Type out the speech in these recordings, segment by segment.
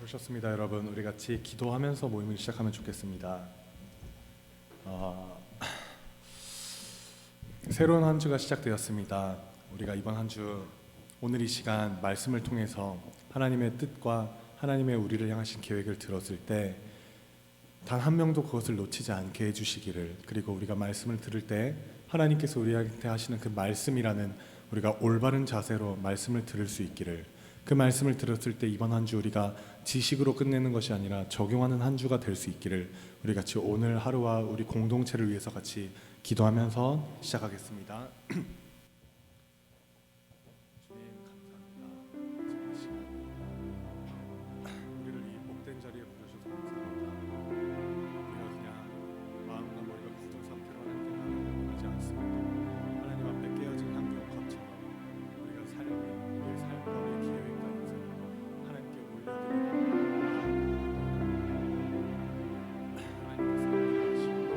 그러셨습니다, 여러분. 우리 같이 기도하면서 모임을 시작하면 좋겠습니다. 새로운 한 주가 시작되었습니다. 우리가 이번 한 주 오늘 이 시간 말씀을 통해서 하나님의 뜻과 하나님의 우리를 향하신 계획을 들었을 때 단 한 명도 그것을 놓치지 않게 해주시기를, 그리고 우리가 말씀을 들을 때 하나님께서 우리한테 하시는 그 말씀이라는 우리가 올바른 자세로 말씀을 들을 수 있기를, 그 말씀을 들었을 때 이번 한 주 우리가 지식으로 끝내는 것이 아니라 적용하는 한 주가 될 수 있기를 우리 같이 오늘 하루와 우리 공동체를 위해서 같이 기도하면서 시작하겠습니다. 주님 감사합니다. 지금 이 시간 우리를 이 복된 자리에 부르셔서 감사합니다. 우리가 그냥 마음과 머리가 굳은 상태로 하나님께 나가려고 하지 않습니다. 하나님 앞에 깨어진 향기와 컵처럼 우리가 우리의 삶과 우리의 계획과 인생을 하나님께 올려드리고 하나님께서 인도하시고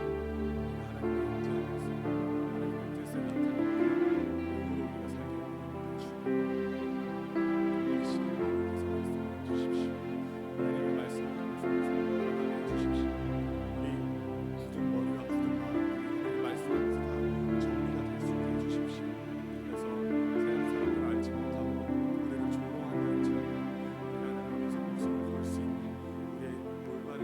하나님의 인자 안에서 하나님의 뜻을 나타내는 몸으로 우리가 살게 하여 주시고, 이 시간에 하나님께서 말씀해 주십시오. 하나님의 말씀을 통해서 살게 하여 주십시오. 우리 굳은 머리와 굳은 마음, 하나님의 말씀 안에서 다 정리가 될 수 있게 해주십시오. 그래서 세상 사람들 알지 못하고 우리를 조롱하는 것처럼 우리가 하나님 앞에서 목숨을 걸 수 있는 우리의 올바른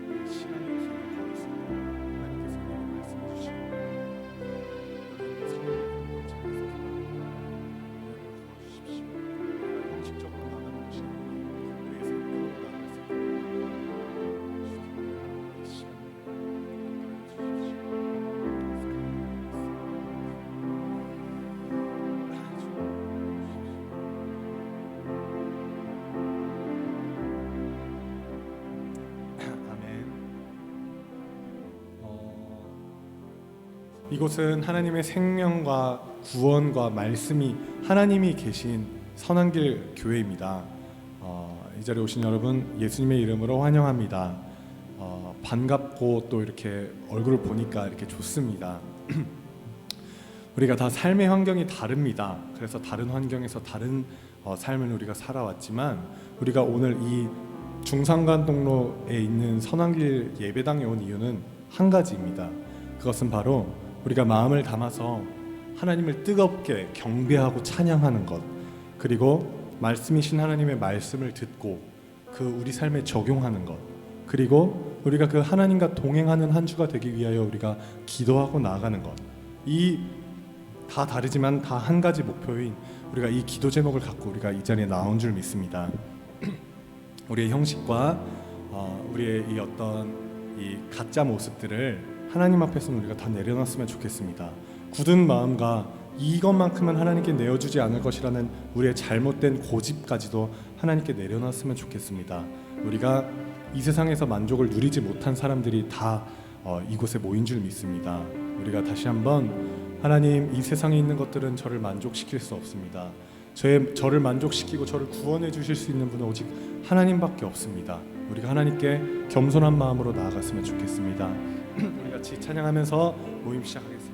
우리의 신앙의 길을 걸을 수 있는 하나님께서 우리에게 말씀해 주시고, 여기 있는 성도의 공동체에서 은혜를 부어주십시오. 우리가 형식적으로 나가는 것이 아니라 우리의 생명으로 나갈 수 있도록 이 시간을 인도하여 주십시오. 아멘. 이곳은 하나님의 생명과 구원과 말씀이 하나님이 계신 선한길 교회입니다. 이 자리에 오신 여러분 예수님의 이름으로 환영합니다. 반갑고 또 이렇게 얼굴을 보니까 이렇게 좋습니다. 우리가 다 삶의 환경이 다릅니다. 그래서 다른 환경에서 다른 삶을 우리가 살아왔지만 우리가 오늘 이 중산간동로에 있는 선한길 예배당에 온 이유는 한 가지입니다. 그것은 바로 우리가 마음을 담아서 하나님을 뜨겁게 경배하고 찬양하는 것, 그리고 말씀이신 하나님의 말씀을 듣고 그 우리 삶에 적용하는 것, 그리고 우리가 그 하나님과 동행하는 한 주가 되기 위하여 우리가 기도하고 나아가는 것, 이 다 다르지만 다 한 가지 목표인 우리가 이 기도 제목을 갖고 우리가 이 자리에 나온 줄 믿습니다. 우리의 형식과 우리의 이 어떤 이 가짜 모습들을 하나님 앞에서는 우리가 다 내려놨으면 좋겠습니다. 굳은 마음과 이것만큼은 하나님께 내어주지 않을 것이라는 우리의 잘못된 고집까지도 하나님께 내려놨으면 좋겠습니다. 우리가 이 세상에서 만족을 누리지 못한 사람들이 다 이곳에 모인 줄 믿습니다. 우리가 다시 한번 하나님, 이 세상에 있는 것들은 저를 만족시킬 수 없습니다. 저를 만족시키고 저를 구원해 주실 수 있는 분은 오직 하나님밖에 없습니다. 우리가 하나님께 겸손한 마음으로 나아갔으면 좋겠습니다. 우리 같이 찬양하면서 모임 시작하겠습니다.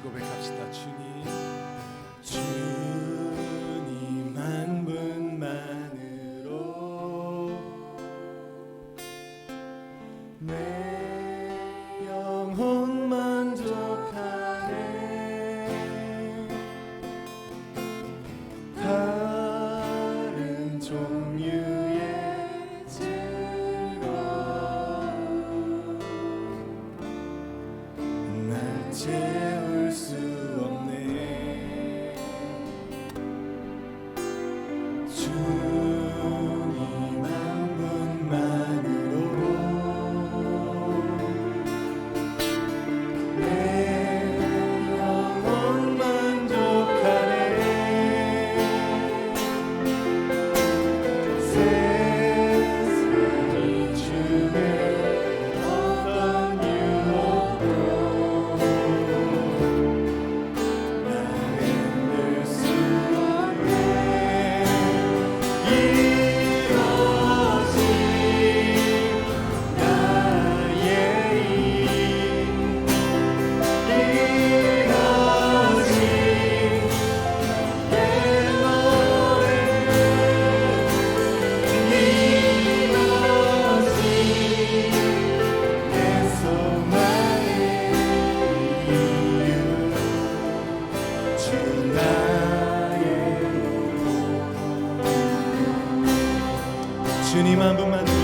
고백합시다. 주님 한 분만으로 내 영혼 만족하네. 다른 종류의 즐거움 날 채울 수 없네. 주님 한 분만 더.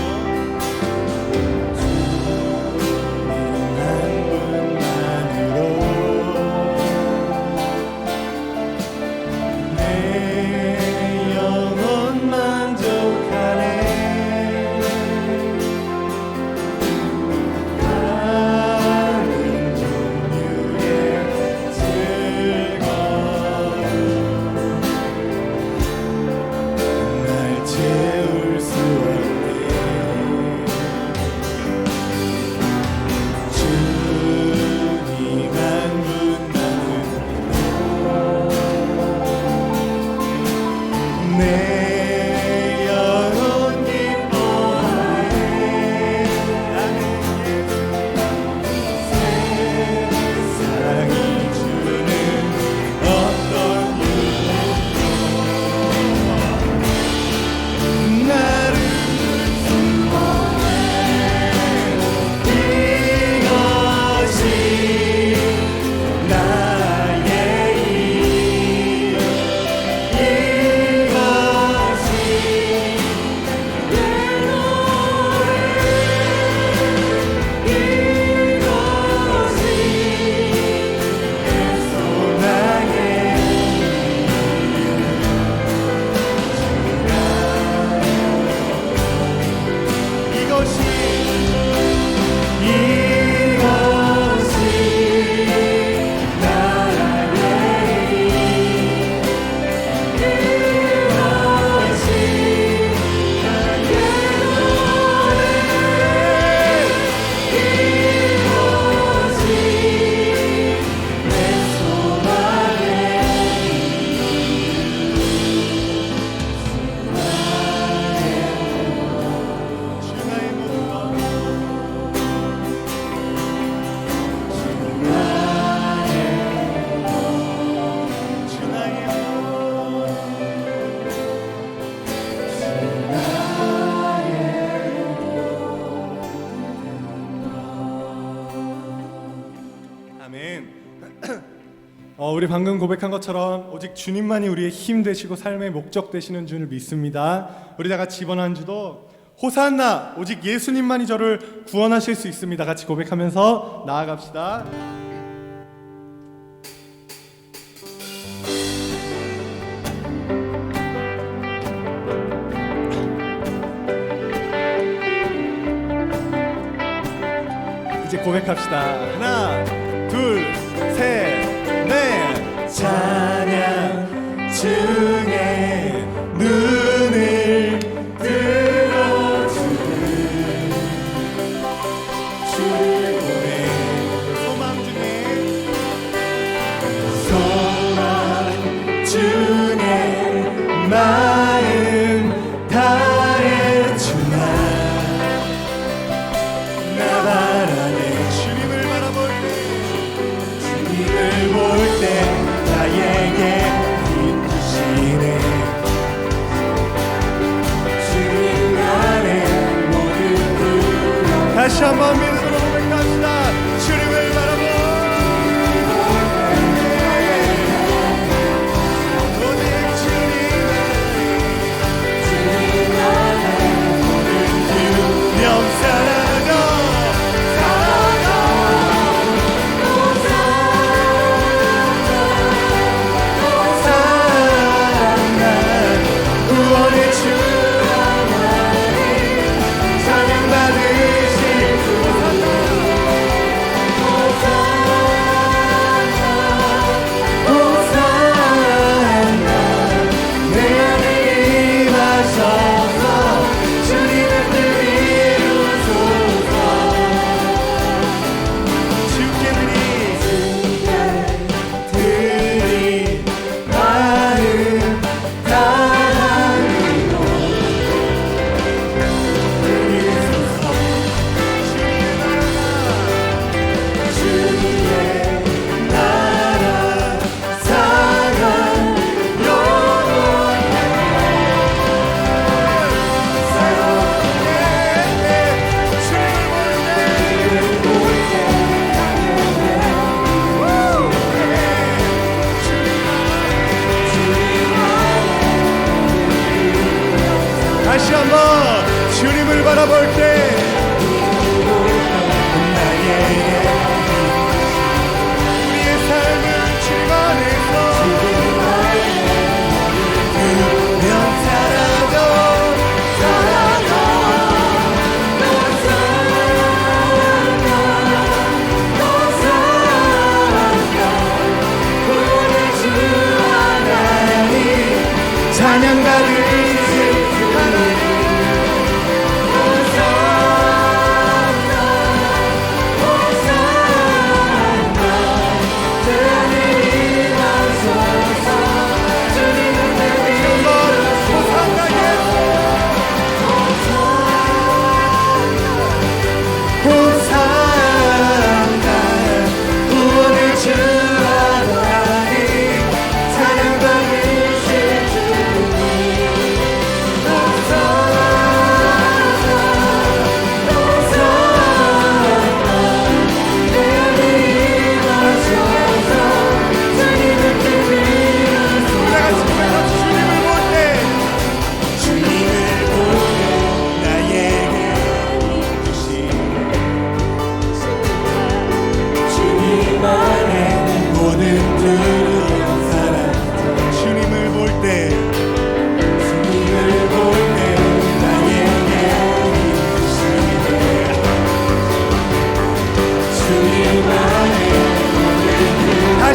우리 방금 고백한 것처럼 오직 주님만이 우리의 힘 되시고 삶의 목적 되시는 줄을 믿습니다. 우리 다 같이 이번 한 주도 호산나 오직 예수님만이 저를 구원하실 수 있습니다. 같이 고백하면서 나아갑시다. 이제 고백합시다. 하나, 둘, 셋, 넷. 찬양 중에 눈을 들어주는 주를 보내. 소망 중에 마음 다해 주나 나 바라네. 주님을 바라볼 때 주님을 볼 때 나에게 힘 주시네. 주님 안에 모든 그 다시 한번 믿음으로 고백합시다. 주님을 바라보 오직 주님을 바라볼 때 우리의 삶은 주님 안에서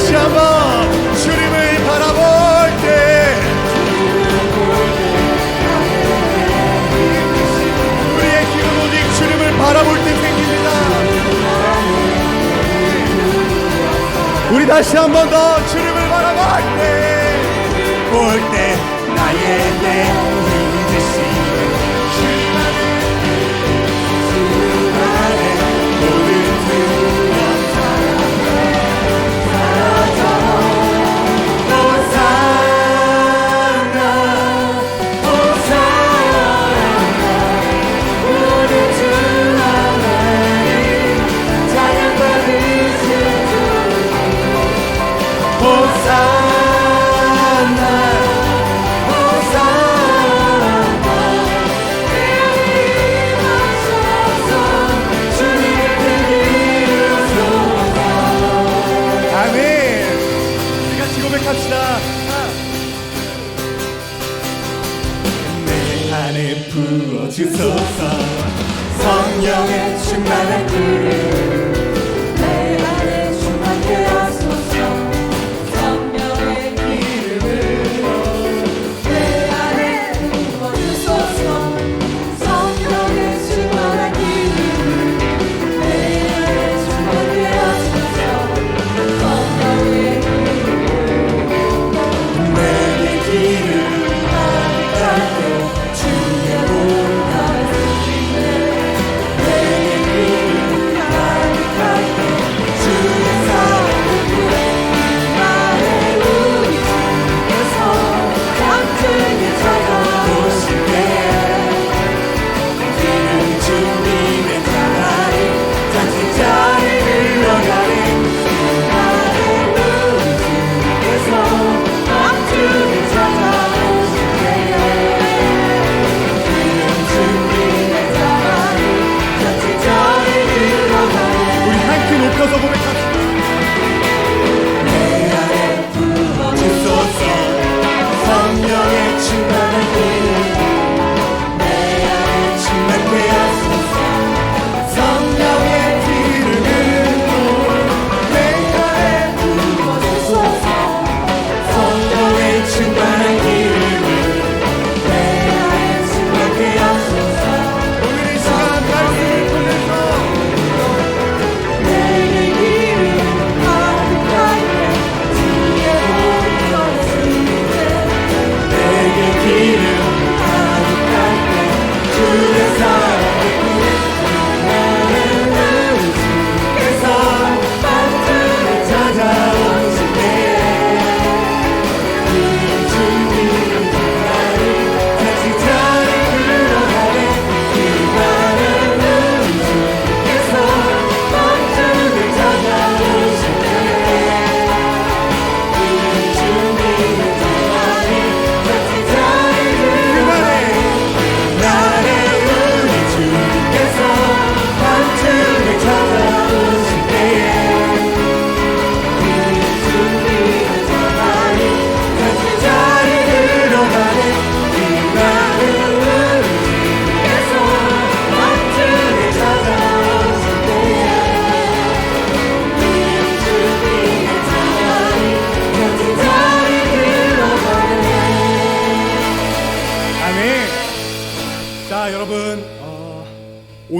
다시 한번 주님을 바라볼 때 우리의 길은 오직 주님을 바라볼 때 생깁니다. 우리 다시 한번 더 주님을 바라볼 때 나의 내일이 되시네. 주님 안에 모든 두려움 내 안에 부어주소서 성령의 충만한 기름 내 안에 충만케 하소서. 성령의 기름으로 내 안에 부어주소서. 성령의 충만한 기름 내 안에 충만케 하소서. 성령의 기름으로 내 기름 주의 몸 가르치네. 내 기름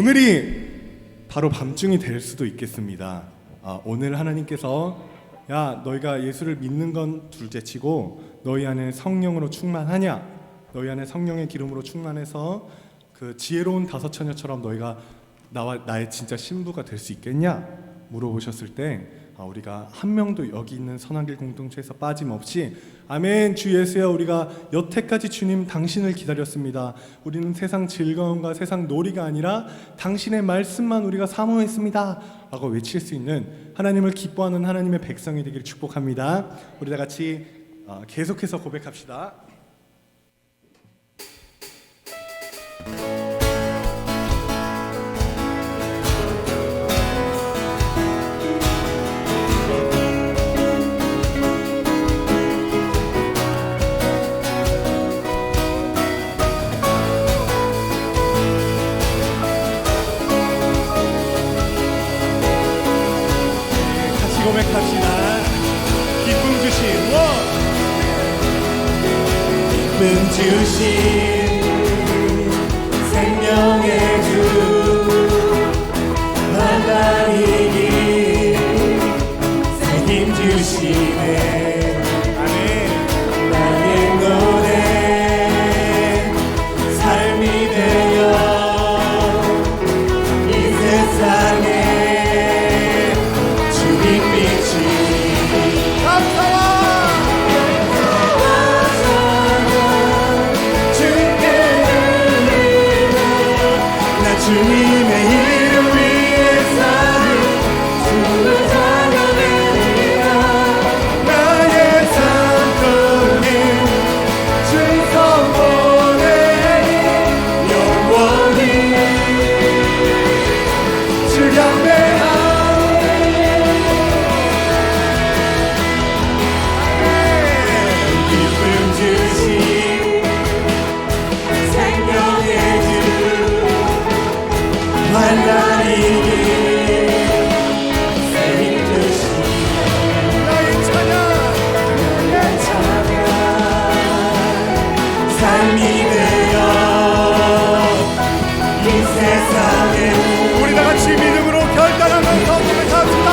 오늘이 바로 밤중이 될 수도 있겠습니다. 오늘 하나님께서 야 너희가 예수를 믿는 건 둘째치고 너희 안에 성령으로 충만하냐, 너희 안에 성령의 기름으로 충만해서 그 지혜로운 다섯 처녀처럼 너희가 나와 나의 진짜 신부가 될 수 있겠냐 물어보셨을 때 우리가 한 명도 여기 있는 선한길 공동체에서 빠짐없이 아멘 주 예수여 우리가 여태까지 주님 당신을 기다렸습니다. 우리는 세상 즐거움과 세상 놀이가 아니라 당신의 말씀만 우리가 사모했습니다 라고 외칠 수 있는 하나님을 기뻐하는 하나님의 백성이 되기를 축복합니다. 우리 다 같이 계속해서 고백합시다. 고백합시다. 기쁨 주신 기쁨 주신 생명의 주 만나이기 생김 주시네 아멘. 나의 노래 삶이 되어 이 세상에 주님의 이름 위에 사는 주를 찬양하리라. 나의 산도님 주의 성모네 영원히 주 경배하오니 기쁨 주신 생명의 주 만나이기 생임 주신 나의 찬양 삶이 되어 이 세상에 우리 다 같이 믿음으로 결단하면서 고백합시다.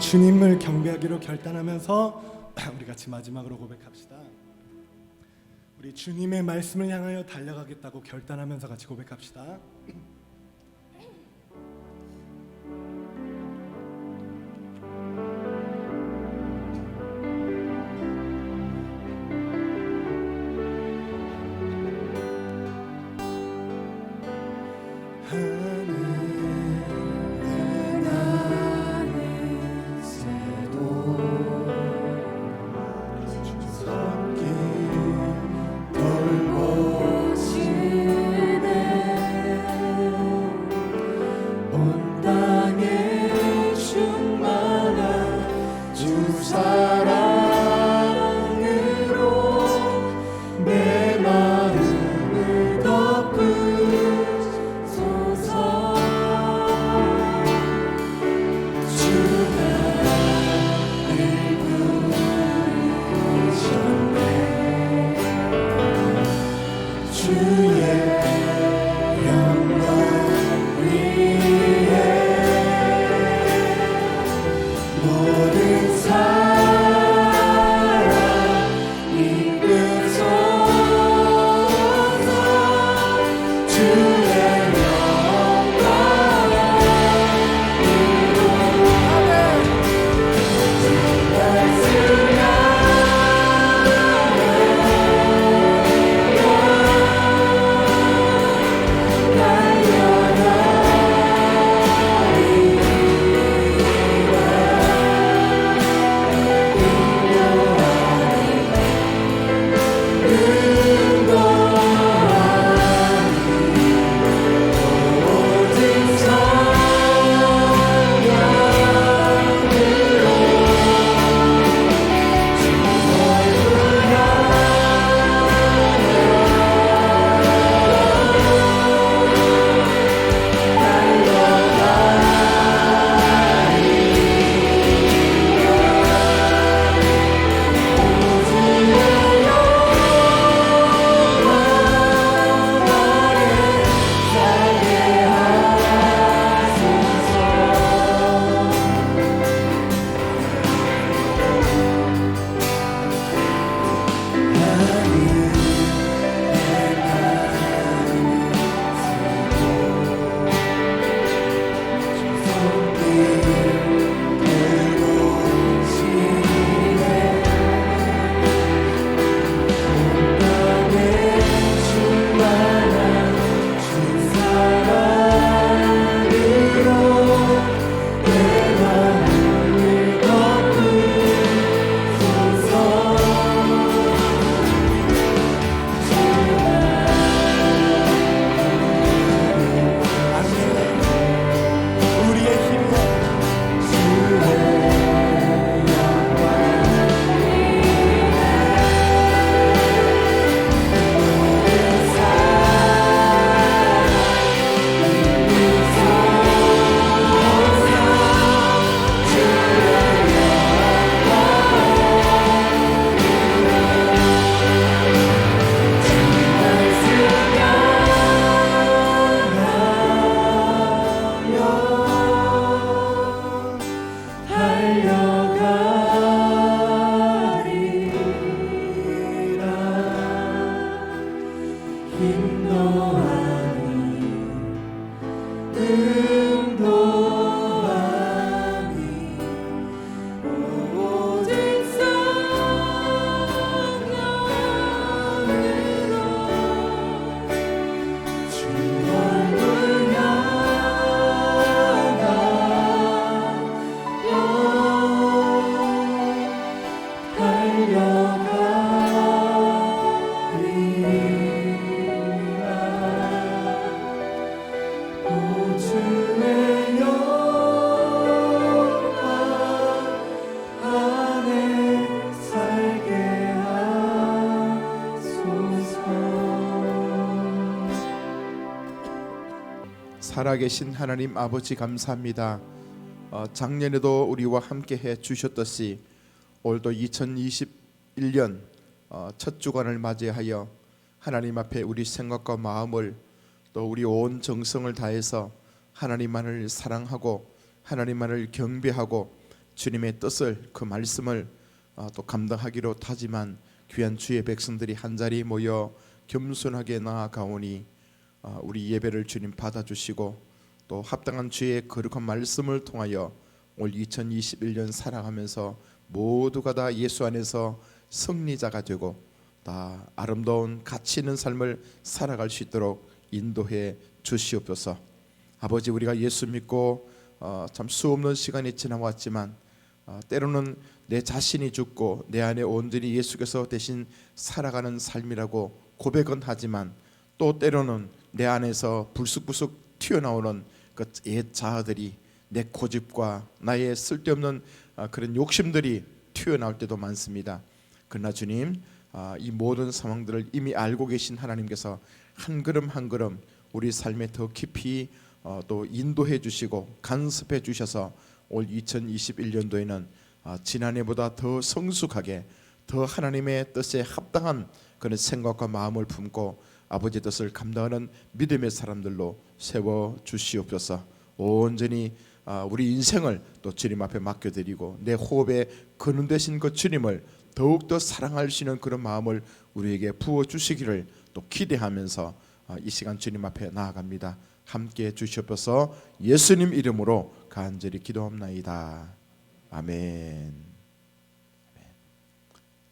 주님을 경배하기로 결단하면서 우리 같이 마지막으로 고백합시다. 우리 주님의 말씀을 향하여 달려가겠다고 결단하면서 같이 고백합시다. 인도하니 살아계신 하나님 아버지 감사합니다. 작년에도 우리와 함께 해 주셨듯이 올도 2021년 첫 주간을 맞이하여 하나님 앞에 우리 생각과 마음을 또 우리 온 정성을 다해서 하나님만을 사랑하고 하나님만을 경배하고 주님의 뜻을 그 말씀을 또 감당하기로 다짐한 귀한 주의 백성들이 한자리 모여 겸손하게 나아가오니 우리 예배를 주님 받아주시고 또 합당한 주의 거룩한 말씀을 통하여 올 2021년 살아가면서 모두가 다 예수 안에서 승리자가 되고 다 아름다운 가치 있는 삶을 살아갈 수 있도록 인도해 주시옵소서. 아버지, 우리가 예수 믿고 참 수없는 시간이 지나왔지만 때로는 내 자신이 죽고 내 안에 온전히 예수께서 대신 살아가는 삶이라고 고백은 하지만 또 때로는 내 안에서 불쑥불쑥 튀어나오는 그 옛 자아들이 내 고집과 나의 쓸데없는 그런 욕심들이 튀어나올 때도 많습니다. 그러나 주님, 이 모든 상황들을 이미 알고 계신 하나님께서 한 걸음 한 걸음 우리 삶에 더 깊이 또 인도해 주시고 간섭해 주셔서 올 2021년도에는 지난해보다 더 성숙하게 더 하나님의 뜻에 합당한 그런 생각과 마음을 품고 아버지의 뜻을 감당하는 믿음의 사람들로 세워 주시옵소서. 온전히 우리 인생을 또 주님 앞에 맡겨드리고 내 호흡에 근원 되신 그 주님을 더욱더 사랑할 수 있는 그런 마음을 우리에게 부어주시기를 또 기대하면서 이 시간 주님 앞에 나아갑니다. 함께 주시옵소서. 예수님 이름으로 간절히 기도합나이다. 아멘.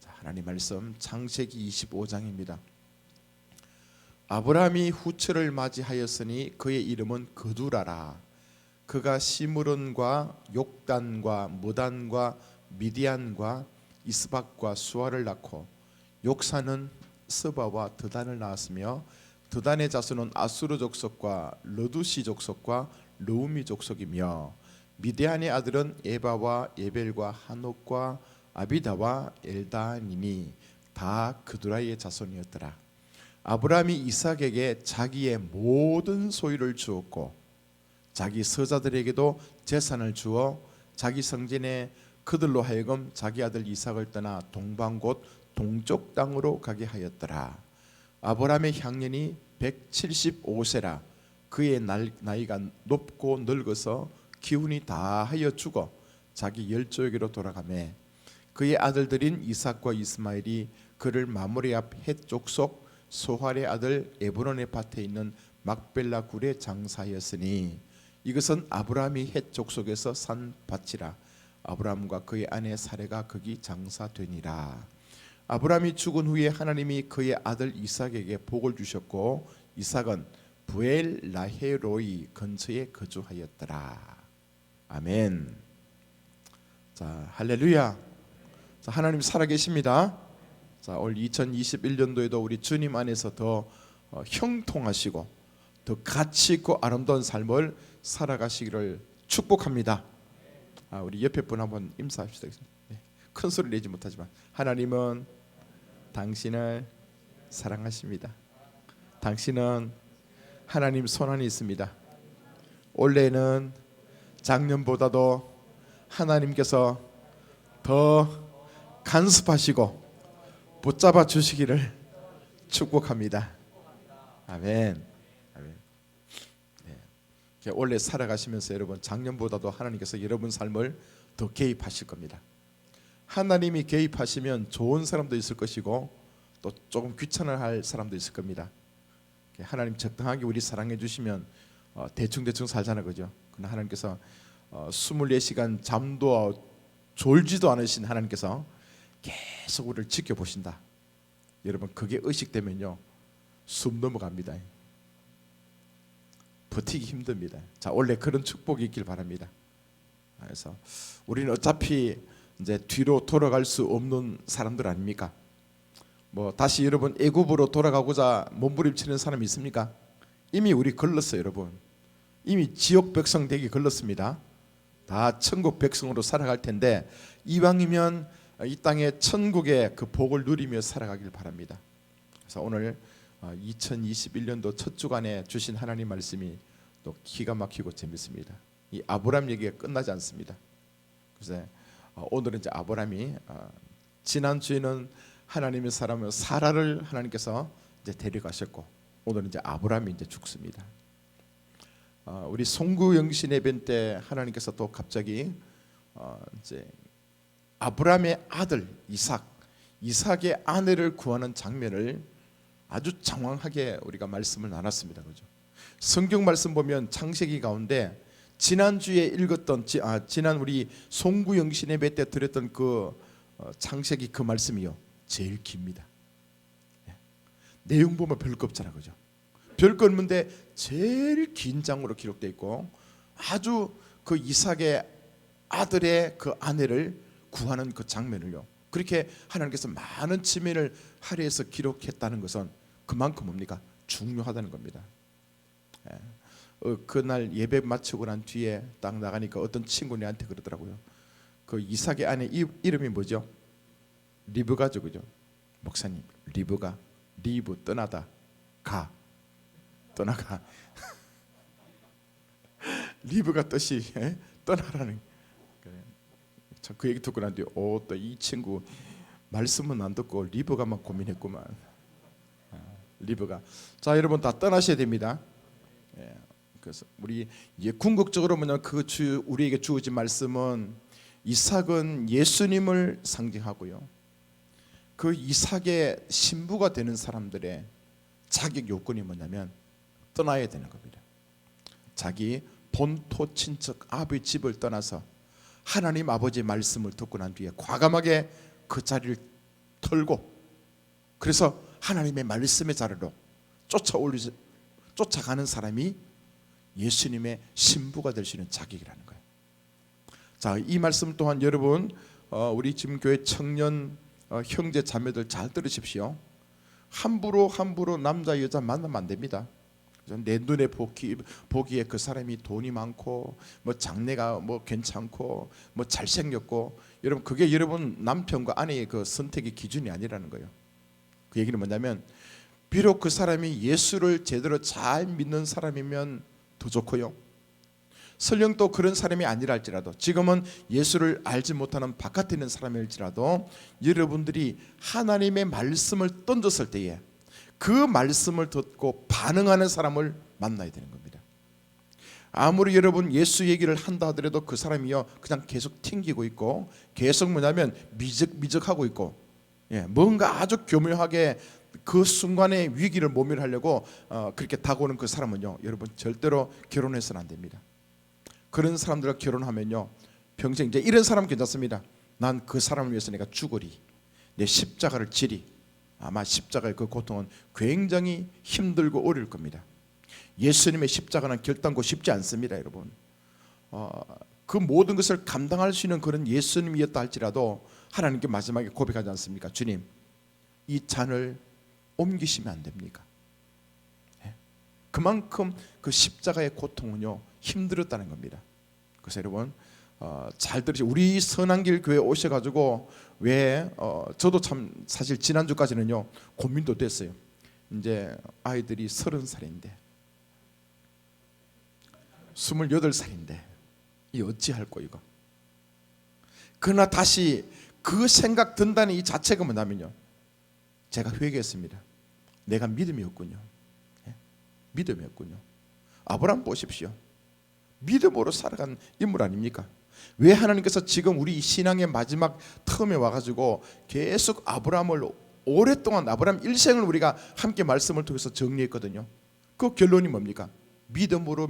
자, 하나님 말씀 창세기 25장입니다. 아브라함이 후처를 맞이하였으니 그의 이름은 그두라라. 그가 시므론과 욕단과 무단과 미디안과 이스박과 수아를 낳고 욕사는 스바와 드단을 낳았으며 드단의 자손은 아수르 족속과 르두시 족속과 르우미 족속이며 미디안의 아들은 에바와 예벨과 한옥과 아비다와 엘단이니 다 그두라의 자손이었더라. 아브라함이 이삭에게 자기의 모든 소유를 주었고 자기 서자들에게도 재산을 주어 자기 성전에 그들로 하여금 자기 아들 이삭을 떠나 동방 곧 동쪽 땅으로 가게 하였더라. 아브라함의 향년이 175세라. 그의 나이가 높고 늙어서 기운이 다하여 죽어 자기 열조에게로 돌아가매 그의 아들들인 이삭과 이스마엘이 그를 마므리 앞 헷 족속 소할의 아들 에브론의 밭에 있는 막벨라 굴에 장사하였으니 이것은 아브라함이 헷 족속에서 산 밭이라. 아브라함과 그의 아내 사레가 거기 장사되니라. 아브라함이 죽은 후에 하나님이 그의 아들 이삭에게 복을 주셨고 이삭은 부엘 라헤로이 근처에 거주하였더라. 아멘. 자, 할렐루야. 자, 하나님 살아계십니다. 자, 올 2021년도에도 우리 주님 안에서 더 형통하시고 더 가치 있고 아름다운 삶을 살아가시기를 축복합니다. 우리 옆에 분 한번 인사합시다. 네. 큰 소리 내지 못하지만 하나님은 당신을 사랑하십니다. 당신은 하나님 손안에 있습니다. 올해는 작년보다도 하나님께서 더 간섭하시고 붙잡아 주시기를 축복합니다. 아멘. 아멘. 네. 올해 살아가시면서 여러분 작년보다도 하나님께서 여러분 삶을 더 개입하실 겁니다. 하나님이 개입하시면 좋은 사람도 있을 것이고 또 조금 귀찮아할 사람도 있을 겁니다. 하나님 적당하게 우리 사랑해 주시면 대충 살잖아, 그죠? 그러나 하나님께서 24시간 잠도 졸지도 않으신 하나님께서 계속 우리를 지켜보신다. 여러분 그게 의식되면요 숨 넘어갑니다. 버티기 힘듭니다. 자, 원래 그런 축복이 있길 바랍니다. 그래서 우리는 어차피 이제 뒤로 돌아갈 수 없는 사람들 아닙니까? 뭐 다시 여러분 애굽으로 돌아가고자 몸부림치는 사람이 있습니까? 이미 우리 걸렀어요, 여러분. 이미 지옥 백성 되기 걸렀습니다. 다 천국 백성으로 살아갈 텐데 이왕이면 이 땅의 천국의 그 복을 누리며 살아가길 바랍니다. 그래서 오늘 2021년도 첫 주간에 주신 하나님 말씀이 또 기가 막히고 재밌습니다. 이 아브람 얘기가 끝나지 않습니다. 그래서 오늘은 이제 아브람이 지난 주에는 하나님의 사람을 사라를 하나님께서 이제 데려가셨고 오늘은 이제 아브람이 이제 죽습니다. 우리 송구영신 예배 때 하나님께서 또 갑자기 이제 아브람의 아들 이삭의 아내를 구하는 장면을 아주 장황하게 우리가 말씀을 나눴습니다. 그죠? 성경 말씀 보면 창세기 가운데 지난주에 읽었던 지난 우리 송구영신 예배 때 드렸던 그 창세기 그 말씀이요 제일 깁니다. 내용 보면 별거 없잖아, 그죠? 별거 없는데 제일 긴 장으로 기록되어 있고 아주 그 이삭의 아들의 그 아내를 구하는 그 장면을요. 그렇게 하나님께서 많은 지면을 할애해서 기록했다는 것은 그만큼 뭡니까? 중요하다는 겁니다. 그날 예배 마치고 난 뒤에 딱 나가니까 어떤 친구 내한테 그러더라고요. 그 이삭의 아내 이름이 뭐죠? 리브가죠, 그죠? 목사님, 리브가 리브 떠나다 떠나가 리브가 뜻이 떠나라는. 참 그 얘기 듣고 난 뒤에 또 이 친구 말씀은 안 듣고 리브가만 고민했구만. 리브가 자 여러분 다 떠나셔야 됩니다. 그래서 우리 궁극적으로 뭐냐 우리에게 주어진 말씀은 이삭은 예수님을 상징하고요. 그 이삭의 신부가 되는 사람들의 자격 요건이 뭐냐면 떠나야 되는 겁니다. 자기 본토 친척 아버지 집을 떠나서 하나님 아버지의 말씀을 듣고 난 뒤에 과감하게 그 자리를 털고 그래서 하나님의 말씀의 자리로 쫓아가는 사람이 예수님의 신부가 될 수 있는 자격이라는 거예요. 자, 이 말씀 또한 여러분 우리 지금 교회 청년 형제 자매들 잘 들으십시오. 함부로 남자 여자 만나면 안 됩니다. 내 눈에 보기에 그 사람이 돈이 많고 뭐 장래가 뭐 괜찮고 뭐 잘생겼고 여러분 그게 여러분 남편과 아내의 그 선택의 기준이 아니라는 거예요. 그 얘기는 뭐냐면 비록 그 사람이 예수를 제대로 잘 믿는 사람이면 더 좋고요. 설령 또 그런 사람이 아니라 할지라도 지금은 예수를 알지 못하는 바깥에 있는 사람일지라도 여러분들이 하나님의 말씀을 던졌을 때에 그 말씀을 듣고 반응하는 사람을 만나야 되는 겁니다. 아무리 여러분 예수 얘기를 한다 하더라도 그 사람이요 그냥 계속 튕기고 있고 계속 뭐냐면 미적하고 있고 뭔가 아주 교묘하게 그 순간의 위기를 모면하려고 그렇게 다가오는 그 사람은요 여러분 절대로 결혼해서는 안 됩니다. 그런 사람들과 결혼하면요 평생 이제 이런 사람 괜찮습니다. 난 그 사람을 위해서 내가 죽으리 내 십자가를 지리. 아마 십자가의 그 고통은 굉장히 힘들고 어려울 겁니다. 예수님의 십자가는 결단코 쉽지 않습니다, 여러분. 그 모든 것을 감당할 수 있는 그런 예수님이었다 할지라도 하나님께 마지막에 고백하지 않습니까? 주님, 이 잔을 옮기시면 안 됩니까? 그만큼 그 십자가의 고통은요 힘들었다는 겁니다. 그래서 여러분 잘 들으시고 우리 선한길 교회 오셔가지고 왜 저도 참 사실 지난주까지는요 고민도 됐어요. 이제 아이들이 30살인데 28살인데 이 어찌할꼬 이거. 그러나 다시 그 생각 든다는 이 자체가 뭐냐면요 제가 회개했습니다. 내가 믿음이었군요. 믿음이었군요. 아브라함 보십시오. 믿음으로 살아간 인물 아닙니까? 왜 하나님께서 지금 우리 신앙의 마지막 텀에 와가지고 계속 아브라함을 오랫동안 아브라함 일생을 우리가 함께 말씀을 통해서 정리했거든요. 그 결론이 뭡니까? 믿음으로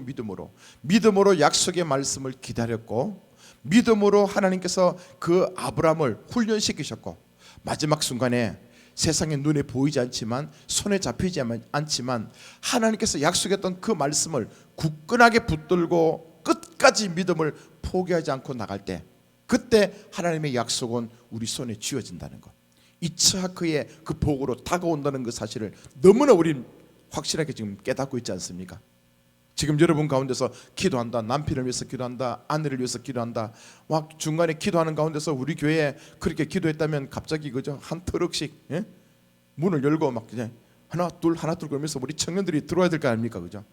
약속의 말씀을 기다렸고 믿음으로 하나님께서 그 아브라함을 훈련시키셨고 마지막 순간에 세상의 눈에 보이지 않지만 손에 잡히지 않지만 하나님께서 약속했던 그 말씀을 굳건하게 붙들고 끝까지 믿음을 포기하지 않고 나갈 때 그때 하나님의 약속은 우리 손에 쥐어진다는 것, 이츠하크의 그 복으로 다가온다는 그 사실을 너무나 우린 확실하게 지금 깨닫고 있지 않습니까? 지금 여러분 가운데서 기도한다, 남편을 위해서 기도한다, 아내를 위해서 기도한다, 막 중간에 기도하는 가운데서 우리 교회에 그렇게 기도했다면 갑자기 그저 한 트럭씩 문을 열고 막 그냥 하나 둘 그러면서 우리 청년들이 들어와야 될 거 아닙니까? 그죠?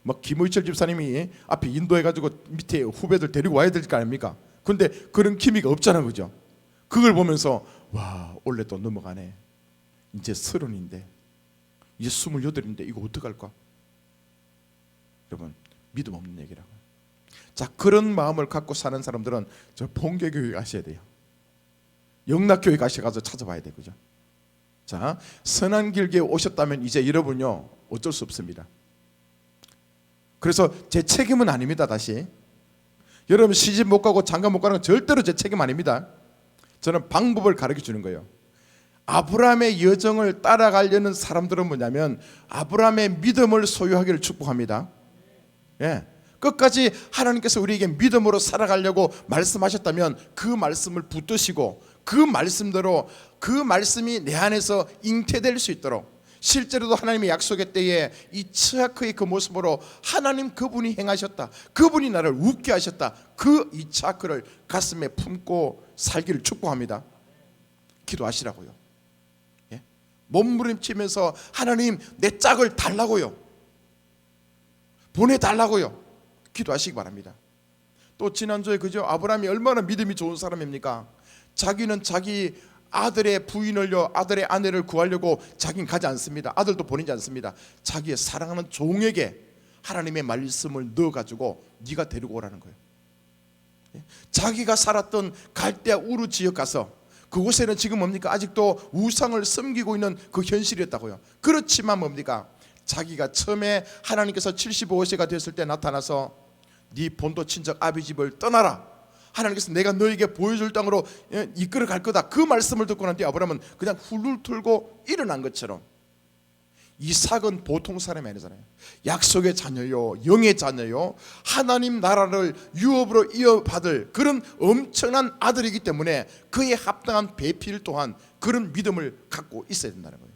뭐 김의철 집사님이 앞에 인도해가지고 밑에 후배들 데리고 와야 될 거 아닙니까? 근데 그런 기미가 없잖아, 그죠? 그걸 보면서 와, 올해 또 넘어가네. 이제 30인데, 이제 28인데 이거 어떡할까? 여러분, 믿음 없는 얘기라고. 자, 그런 마음을 갖고 사는 사람들은 저 본계교회 가셔야 돼요. 영락교회 가서 찾아봐야 돼요, 그죠? 자, 선한길교회 오셨다면 이제 여러분요 어쩔 수 없습니다. 그래서 제 책임은 아닙니다. 다시 여러분 시집 못 가고 장가 못 가는 건 절대로 제 책임 아닙니다. 저는 방법을 가르쳐 주는 거예요. 아브라함의 여정을 따라가려는 사람들은 뭐냐면 아브라함의 믿음을 소유하기를 축복합니다. 예, 끝까지 하나님께서 우리에게 믿음으로 살아가려고 말씀하셨다면 그 말씀을 붙드시고 그 말씀대로 그 말씀이 내 안에서 잉태될 수 있도록, 실제로도 하나님의 약속의 때에 이 이츠하크의 그 모습으로 하나님 그분이 행하셨다, 그분이 나를 웃게 하셨다, 그 이츠하크를 가슴에 품고 살기를 축복합니다. 기도하시라고요. 예? 몸부림치면서 하나님 내 짝을 달라고요, 보내달라고요. 기도하시기 바랍니다. 또 지난주에 그죠, 아브라함이 얼마나 믿음이 좋은 사람입니까? 자기는 자기 아들의 부인을요, 아들의 아내를 구하려고 자기는 가지 않습니다. 아들도 보내지 않습니다. 자기의 사랑하는 종에게 하나님의 말씀을 넣어가지고 네가 데리고 오라는 거예요. 자기가 살았던 갈대아 우르 지역 가서, 그곳에는 지금 뭡니까? 아직도 우상을 섬기고 있는 그 현실이었다고요. 그렇지만 뭡니까? 자기가 처음에 하나님께서 75세가 됐을 때 나타나서 네 본토 친척 아비 집을 떠나라, 하나님께서 내가 너에게 보여줄 땅으로 이끌어 갈 거다, 그 말씀을 듣고 난 뒤에 아브라함은 그냥 훌훌 털고 일어난 것처럼, 이삭은 보통 사람이 아니잖아요. 약속의 자녀요, 영의 자녀요, 하나님 나라를 유업으로 이어받을 그런 엄청난 아들이기 때문에 그에 합당한 배필 또한 그런 믿음을 갖고 있어야 된다는 거예요.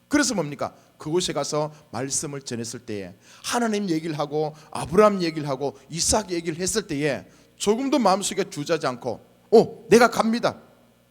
그래서 뭡니까? 그곳에 가서 말씀을 전했을 때에 하나님 얘기를 하고 아브라함 얘기를 하고 이삭 얘기를 했을 때에 조금도 마음속에 주저하지 않고 내가 갑니다,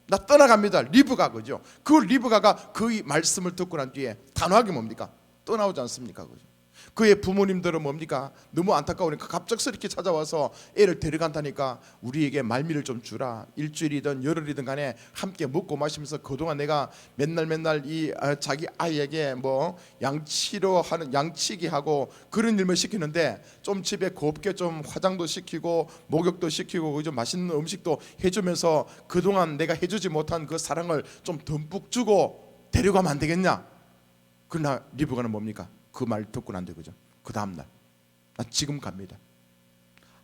나 떠나갑니다, 리브가, 그죠? 그 리브가가 그 말씀을 듣고 난 뒤에 단호하게 뭡니까? 떠나오지 않습니까? 그죠? 그의 부모님들은 뭡니까? 너무 안타까우니까 갑작스럽게 찾아와서 애를 데려간다니까 우리에게 말미를 좀 주라, 일주일이든 열흘이든 간에 함께 먹고 마시면서 그동안 내가 맨날 이 자기 아이에게 뭐 양치로 하는, 양치기 하고 그런 일만 시키는데 좀 집에 곱게 좀 화장도 시키고 목욕도 시키고 그죠? 맛있는 음식도 해주면서 그동안 내가 해주지 못한 그 사랑을 좀 듬뿍 주고 데려가면 안 되겠냐? 그러나 리브가는 뭡니까? 그 말 듣고 난 뒤에, 그죠? 그 다음날 나 지금 갑니다.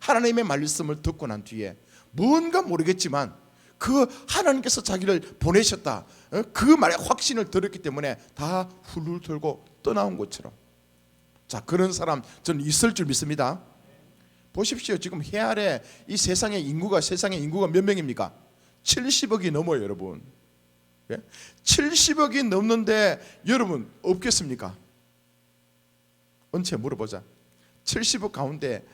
하나님의 말씀을 듣고 난 뒤에 뭔가 모르겠지만 그 하나님께서 자기를 보내셨다, 그 말에 확신을 들었기 때문에 다 훌훌 털고 떠나온 것처럼, 자, 그런 사람 저는 있을 줄 믿습니다. 보십시오. 지금 해 아래 이 세상의 인구가 몇 명입니까? 70억이 넘어요, 여러분. 70억이 넘는데 여러분 없겠습니까? 언제 물어보자. 70억 가운데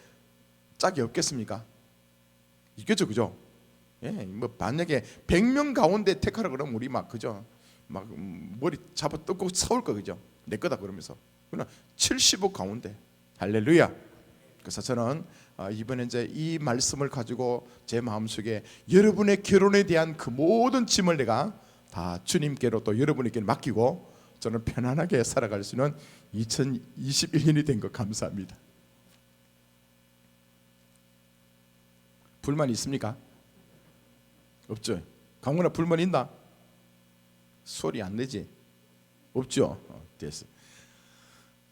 짝이 없겠습니까? 있겠죠, 그죠? 예, 뭐 만약에 100명 가운데 택하라 그러면 우리 막, 그죠? 막 머리 잡아 뜯고 싸울 거, 그죠? 내 거다 그러면서. 그러나 70억 가운데, 할렐루야. 그래서 저는 이번에 이제 이 말씀을 가지고 제 마음속에 여러분의 결혼에 대한 그 모든 짐을 내가 다 주님께로 또 여러분에게 맡기고 저는 편안하게 살아갈 수 있는 2021년이 된 것 감사합니다. 불만 있습니까? 없죠. 강훈아, 불만 있나? 소리 안 내지? 없죠. 됐어.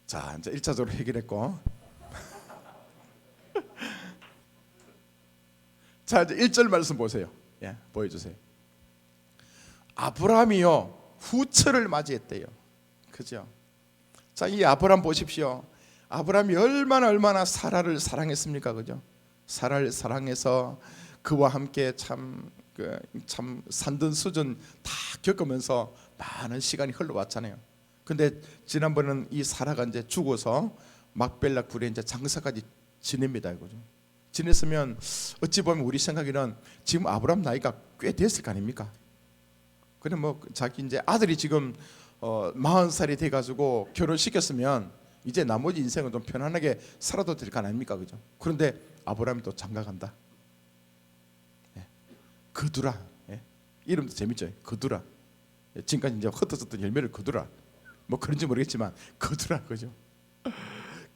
자, 이제 1차적으로 해결했고 자, 이제 1절 말씀 보세요. 예, 보여주세요. 아브라함이요 후처를 맞이했대요. 그죠? 자, 이 아브라함 보십시오. 아브라함이 얼마나 사라를 사랑했습니까? 그죠? 사라를 사랑해서 그와 함께 참 산전수전 다 겪으면서 많은 시간이 흘러왔잖아요. 근데 지난번에는 이 사라가 이제 죽어서 막벨라 굴에 이제 장사까지 지냅니다. 그죠? 지냈으면 어찌 보면 우리 생각에는 지금 아브라함 나이가 꽤 됐을 거 아닙니까? 그래 뭐 자기 이제 아들이 지금 40살이 돼가지고 결혼시켰으면 이제 나머지 인생은 좀 편안하게 살아도 될 거 아닙니까, 그죠? 그런데 아브라함이 또 장가간다. 거두라. 이름도 재밌죠. 거두라. 지금까지 이제 흩어졌던 열매를 거두라. 뭐 그런지 모르겠지만 거두라, 그죠?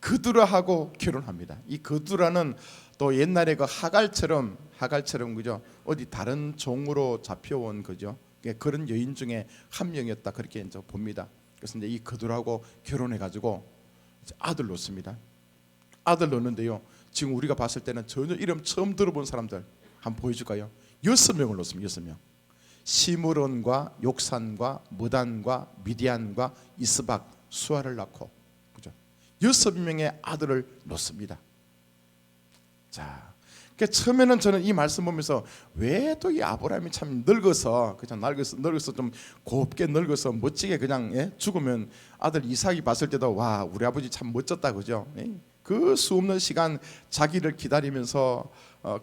거두라 하고 결혼합니다. 이 거두라는 또 옛날에 그 하갈처럼 그죠? 어디 다른 종으로 잡혀온 거죠. 그런 여인 중에 한 명이었다, 그렇게 이제 봅니다. 그래서 이제 이 거두라하고 결혼해가지고 아들 놓습니다. 아들 놓는데요, 지금 우리가 봤을 때는 전혀 이름 처음 들어본 사람들 한번 보여줄까요? 6명을 놓습니다. 6명. 시므론과 욕산과 무단과 미디안과 이스박, 수아를 낳고, 그죠? 6명의 아들을 놓습니다. 자, 그러니까 처음에는 저는 이 말씀 보면서 왜 또 이 아브라함이 참 늙어서 그냥 늙어서 좀 곱게 늙어서 멋지게 그냥 죽으면 아들 이삭이 봤을 때도 와, 우리 아버지 참 멋졌다, 그죠? 그 수없는 시간 자기를 기다리면서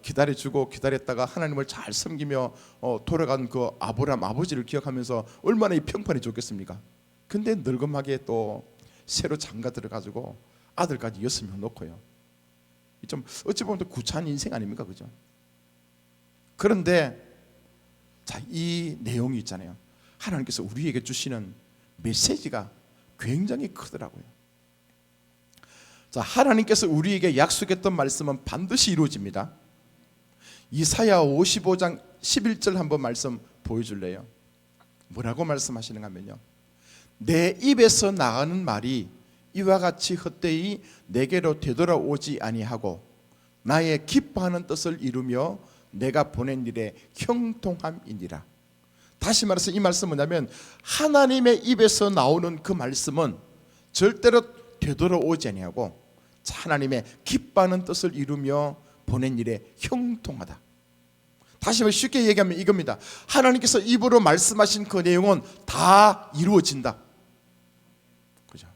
기다려주고 기다렸다가 하나님을 잘 섬기며 돌아간 그 아브라함 아버지를 기억하면서 얼마나 이 평판이 좋겠습니까? 근데 늙음하게 또 새로 장가 들어가지고 아들까지 6명 놓고요. 좀 어찌 보면 또 구차한 인생 아닙니까, 그죠? 그런데 자, 이 내용이 있잖아요. 하나님께서 우리에게 주시는 메시지가 굉장히 크더라고요. 자, 하나님께서 우리에게 약속했던 말씀은 반드시 이루어집니다. 이사야 55장 11절 한번 말씀 보여줄래요? 뭐라고 말씀하시는가 하면요, 내 입에서 나가는 말이 이와 같이 헛되이 내게로 되돌아오지 아니하고 나의 기뻐하는 뜻을 이루며 내가 보낸 일에 형통함이니라. 다시 말해서 이 말씀은 뭐냐면 하나님의 입에서 나오는 그 말씀은 절대로 되돌아오지 아니하고 하나님의 기뻐하는 뜻을 이루며 보낸 일에 형통하다. 다시 말해 쉽게 얘기하면 이겁니다. 하나님께서 입으로 말씀하신 그 내용은 다 이루어진다. 그죠?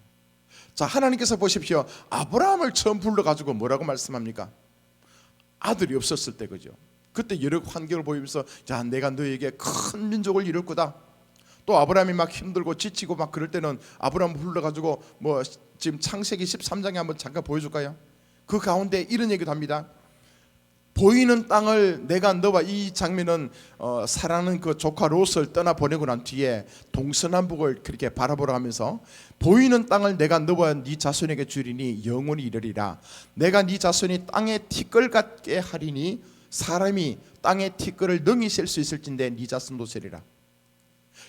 자, 하나님께서 보십시오. 아브라함을 처음 불러가지고 뭐라고 말씀합니까? 아들이 없었을 때, 그죠? 그때 여러 환경을 보이면서 자, 내가 너에게 큰 민족을 이룰 거다. 또 아브라함이 막 힘들고 지치고 막 그럴 때는 아브라함 불러가지고 뭐 지금 창세기 13장에 한번 잠깐 보여줄까요? 그 가운데 이런 얘기도 합니다. 보이는 땅을 내가 너와, 이 장면은 사랑하는 그 조카 롯을 떠나 보내고 난 뒤에 동서남북을 그렇게 바라보러 하면서 보이는 땅을 내가 너와 네 자손에게 주리니 영원히 이르리라. 내가 네 자손이 땅의 티끌 같게 하리니 사람이 땅의 티끌을 능히 셀 수 있을진데 네 자손도 세리라.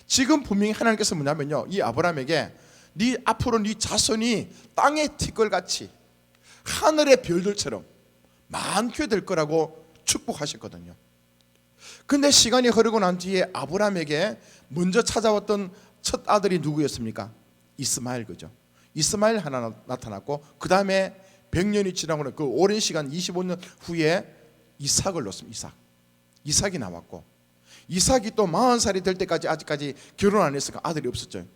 지금 분명히 하나님께서 뭐냐면요, 이 아브라함에게 네 앞으로 네 자손이 땅의 티끌같이 하늘의 별들처럼 많게 될 거라고 축복하셨거든요. 근데 시간이 흐르고 난 뒤에 아브라함에게 먼저 찾아왔던 첫 아들이 누구였습니까? 이스마엘, 그죠? 이스마엘 하나 나타났고 그 다음에 100년이 지나고 그 오랜 시간 25년 후에 이삭을 낳습니다. 이삭이 나왔고 이삭이 또 40살이 될 때까지 아직까지 결혼 안 했으니까 아들이 없었죠.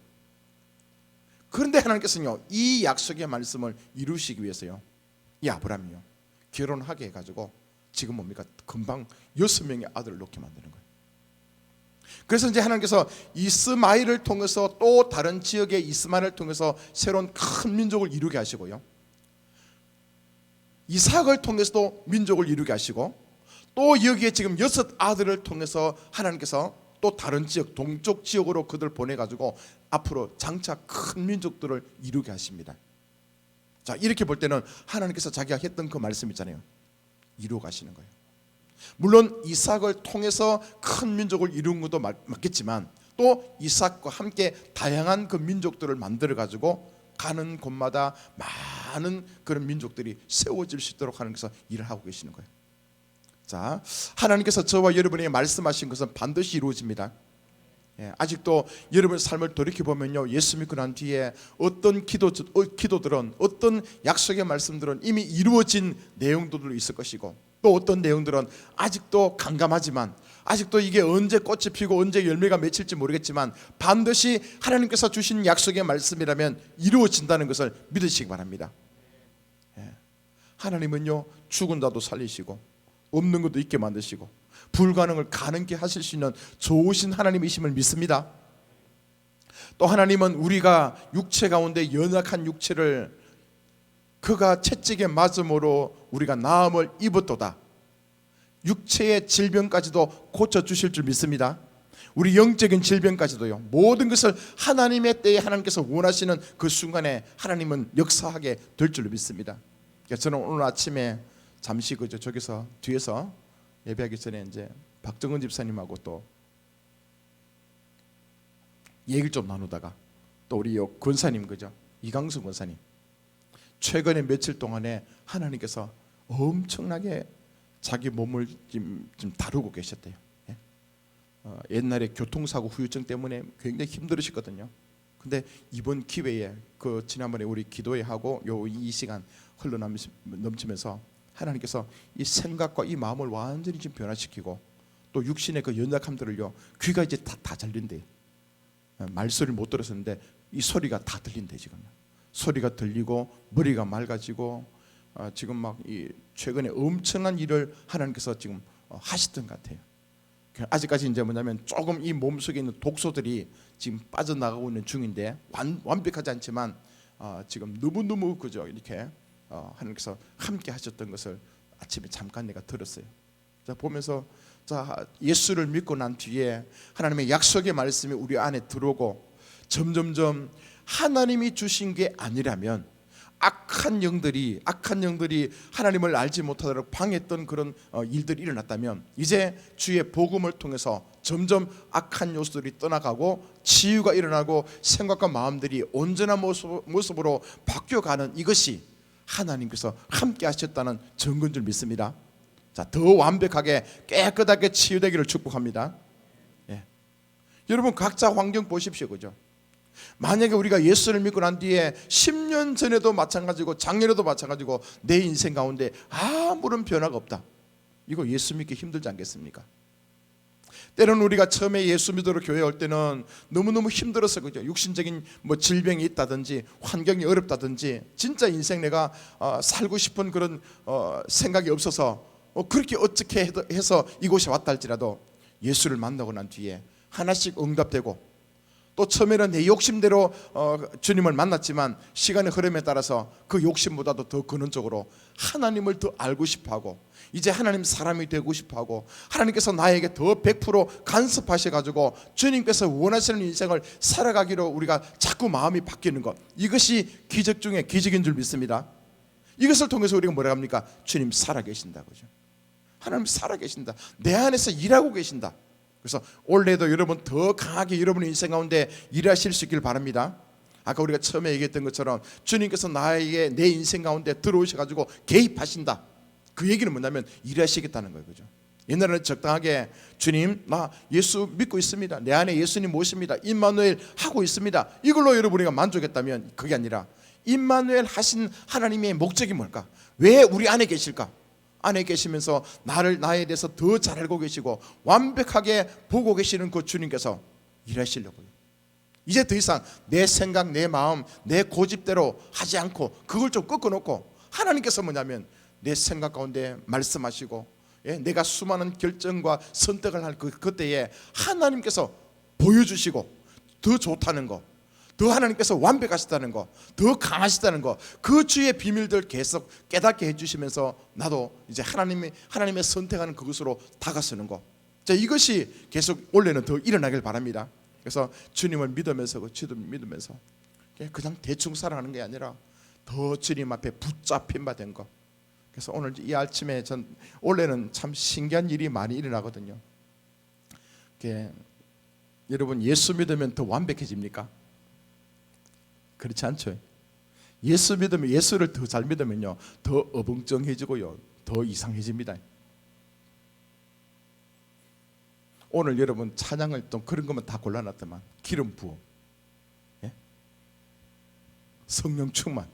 그런데 하나님께서는요, 이 약속의 말씀을 이루시기 위해서요, 이 아브라함이요 결혼하게 해가지고 지금 뭡니까? 금방 6명의 아들을 낳게 만드는 거예요. 그래서 이제 하나님께서 이스마엘을 통해서 또 다른 지역의 이스마엘을 통해서 새로운 큰 민족을 이루게 하시고요, 이삭을 통해서도 민족을 이루게 하시고, 또 여기에 지금 6 아들을 통해서 하나님께서 또 다른 지역, 동쪽 지역으로 그들 보내가지고 앞으로 장차 큰 민족들을 이루게 하십니다. 자, 이렇게 볼 때는 하나님께서 자기가 했던 그 말씀 있잖아요, 이루어 가시는 거예요. 물론 이삭을 통해서 큰 민족을 이룬 것도 맞겠지만 또 이삭과 함께 다양한 그 민족들을 만들어 가지고 가는 곳마다 많은 그런 민족들이 세워질 수 있도록 하나님께서 일을 하고 계시는 거예요. 자, 하나님께서 저와 여러분에게 말씀하신 것은 반드시 이루어집니다. 아직도 여러분의 삶을 돌이켜보면요, 예수 믿고 난 뒤에 어떤 기도들은, 어떤 약속의 말씀들은 이미 이루어진 내용들도 있을 것이고, 또 어떤 내용들은 아직도 감감하지만, 아직도 이게 언제 꽃이 피고 언제 열매가 맺힐지 모르겠지만 반드시 하나님께서 주신 약속의 말씀이라면 이루어진다는 것을 믿으시기 바랍니다. 하나님은요, 죽은 자도 살리시고 없는 것도 있게 만드시고 불가능을 가능케 하실 수 있는 좋으신 하나님이심을 믿습니다. 또 하나님은 우리가 육체 가운데 연약한 육체를 그가 채찍에 맞음으로 우리가 나음을 입었도다. 육체의 질병까지도 고쳐주실 줄 믿습니다. 우리 영적인 질병까지도요, 모든 것을 하나님의 때에 하나님께서 원하시는 그 순간에 하나님은 역사하게 될 줄 믿습니다. 그러니까 저는 오늘 아침에 잠시 그저 저기서 뒤에서 예배하기 전에 이제 박정은 집사님하고 또 얘기를 좀 나누다가 또 우리 권사님 그죠, 이강수 권사님, 최근에 며칠 동안에 하나님께서 엄청나게 자기 몸을 좀 다루고 계셨대요. 예? 옛날에 교통사고 후유증 때문에 굉장히 힘들으셨거든요. 근데 이번 기회에 그 지난번에 우리 기도회 하고 이 시간 흘러넘치면서 하나님께서 이 생각과 이 마음을 완전히 지금 변화시키고 또 육신의 그 연약함들을요, 귀가 이제 다 잘린대. 말소리를 못 들었었는데 이 소리가 다 들린대. 지금 소리가 들리고 머리가 맑아지고 지금 막 이 최근에 엄청난 일을 하나님께서 지금 하셨던 것 같아요. 아직까지 이제 뭐냐면 조금 이 몸속에 있는 독소들이 지금 빠져나가고 있는 중인데 완벽하지 않지만 지금 너무너무 그죠, 이렇게 하나님께서 함께 하셨던 것을 아침에 잠깐 내가 들었어요. 자, 보면서 자, 예수를 믿고 난 뒤에 하나님의 약속의 말씀이 우리 안에 들어오고 점점점 하나님이 주신 게 아니라면 악한 영들이 하나님을 알지 못하도록 방했던 그런 일들이 일어났다면 이제 주의 복음을 통해서 점점 악한 요소들이 떠나가고 치유가 일어나고 생각과 마음들이 온전한 모습으로 바뀌어가는 이것이 하나님께서 함께 하셨다는 증거인 줄 믿습니다. 자, 더 완벽하게 깨끗하게 치유되기를 축복합니다. 예. 여러분 각자 환경 보십시오, 그죠? 만약에 우리가 예수를 믿고 난 뒤에 10년 전에도 마찬가지고 작년에도 마찬가지고 내 인생 가운데 아무런 변화가 없다, 이거 예수 믿기 힘들지 않겠습니까? 때로는 우리가 처음에 예수 믿으러 교회 올 때는 너무너무 힘들어서 그죠, 육신적인 뭐 질병이 있다든지 환경이 어렵다든지 진짜 인생 내가 살고 싶은 그런 생각이 없어서 그렇게 어떻게 해서 이곳에 왔다 할지라도 예수를 만나고 난 뒤에 하나씩 응답되고 또 처음에는 내 욕심대로 주님을 만났지만 시간의 흐름에 따라서 그 욕심보다도 더 근원적으로 하나님을 더 알고 싶어하고 이제 하나님 사람이 되고 싶어하고 하나님께서 나에게 더 100% 간섭하셔가지고 주님께서 원하시는 인생을 살아가기로 우리가 자꾸 마음이 바뀌는 것, 이것이 기적 중에 기적인 줄 믿습니다. 이것을 통해서 우리가 뭐라 합니까? 주님 살아계신다, 그죠? 하나님 살아계신다, 내 안에서 일하고 계신다. 그래서 올해도 여러분 더 강하게 여러분의 인생 가운데 일하실 수 있길 바랍니다. 아까 우리가 처음에 얘기했던 것처럼 주님께서 나에게 내 인생 가운데 들어오셔가지고 개입하신다, 그 얘기는 뭐냐면 일하시겠다는 거예요, 그죠? 옛날에는 적당하게 주님 나 예수 믿고 있습니다, 내 안에 예수님 모십니다, 임마누엘 하고 있습니다, 이걸로 여러분이 만족했다면 그게 아니라 임마누엘 하신 하나님의 목적이 뭘까? 왜 우리 안에 계실까? 안에 계시면서 나에 대해서 더 잘 알고 계시고 완벽하게 보고 계시는 그 주님께서 일하시려고요. 이제 더 이상 내 생각, 내 마음, 내 고집대로 하지 않고 그걸 좀 꺾어놓고 하나님께서 뭐냐면 내 생각 가운데 말씀하시고 내가 수많은 결정과 선택을 할 그때에 하나님께서 보여주시고 더 좋다는 거, 더 하나님께서 완벽하시다는 거, 더 강하시다는 거, 그 주의 비밀들 계속 깨닫게 해주시면서 나도 이제 하나님의 선택하는 그것으로 다가서는 거. 자, 이것이 계속 원래는 더 일어나길 바랍니다. 그래서 주님을 믿으면서 주님을 믿으면서 그냥 대충 살아가는 게 아니라 더 주님 앞에 붙잡힌 바 된 거. 그래서 오늘 이 아침에 전 원래는 참 신기한 일이 많이 일어나거든요. 여러분 예수 믿으면 더 완벽해집니까? 그렇지 않죠. 예수 믿으면, 예수를 더 잘 믿으면요 더 어벙쩡해지고요 더 이상해집니다. 오늘 여러분 찬양을 또 그런 것만 다 골라놨더만 기름 부음, 성령 충만.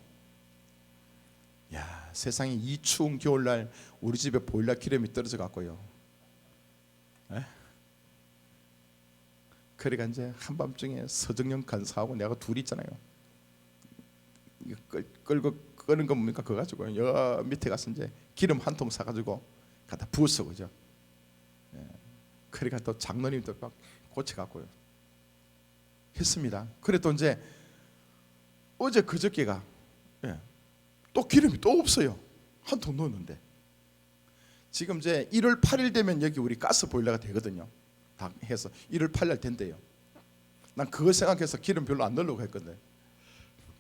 야, 세상에 이 추운 겨울날 우리 집에 보일러 기름이 떨어져 갖고요, 그러니까 이제 한밤중에 서정영 간사하고 내가 둘이 있잖아요. 끌고 끄는 거 뭡니까? 그거 가지고 여 밑에 가서 이제 기름 한 통 사가지고 갖다 부었어, 그죠? 그러니까 또 장로님도 막 고쳐갖고요 했습니다. 그래 또 이제 어제 그저께가 또 기름이 또 없어요. 한 통 넣었는데. 지금 이제 1월 8일 되면 여기 우리 가스 보일러가 되거든요. 다 해서 1월 8일 날 된대요. 난 그거 생각해서 기름 별로 안 넣으려고 했거든.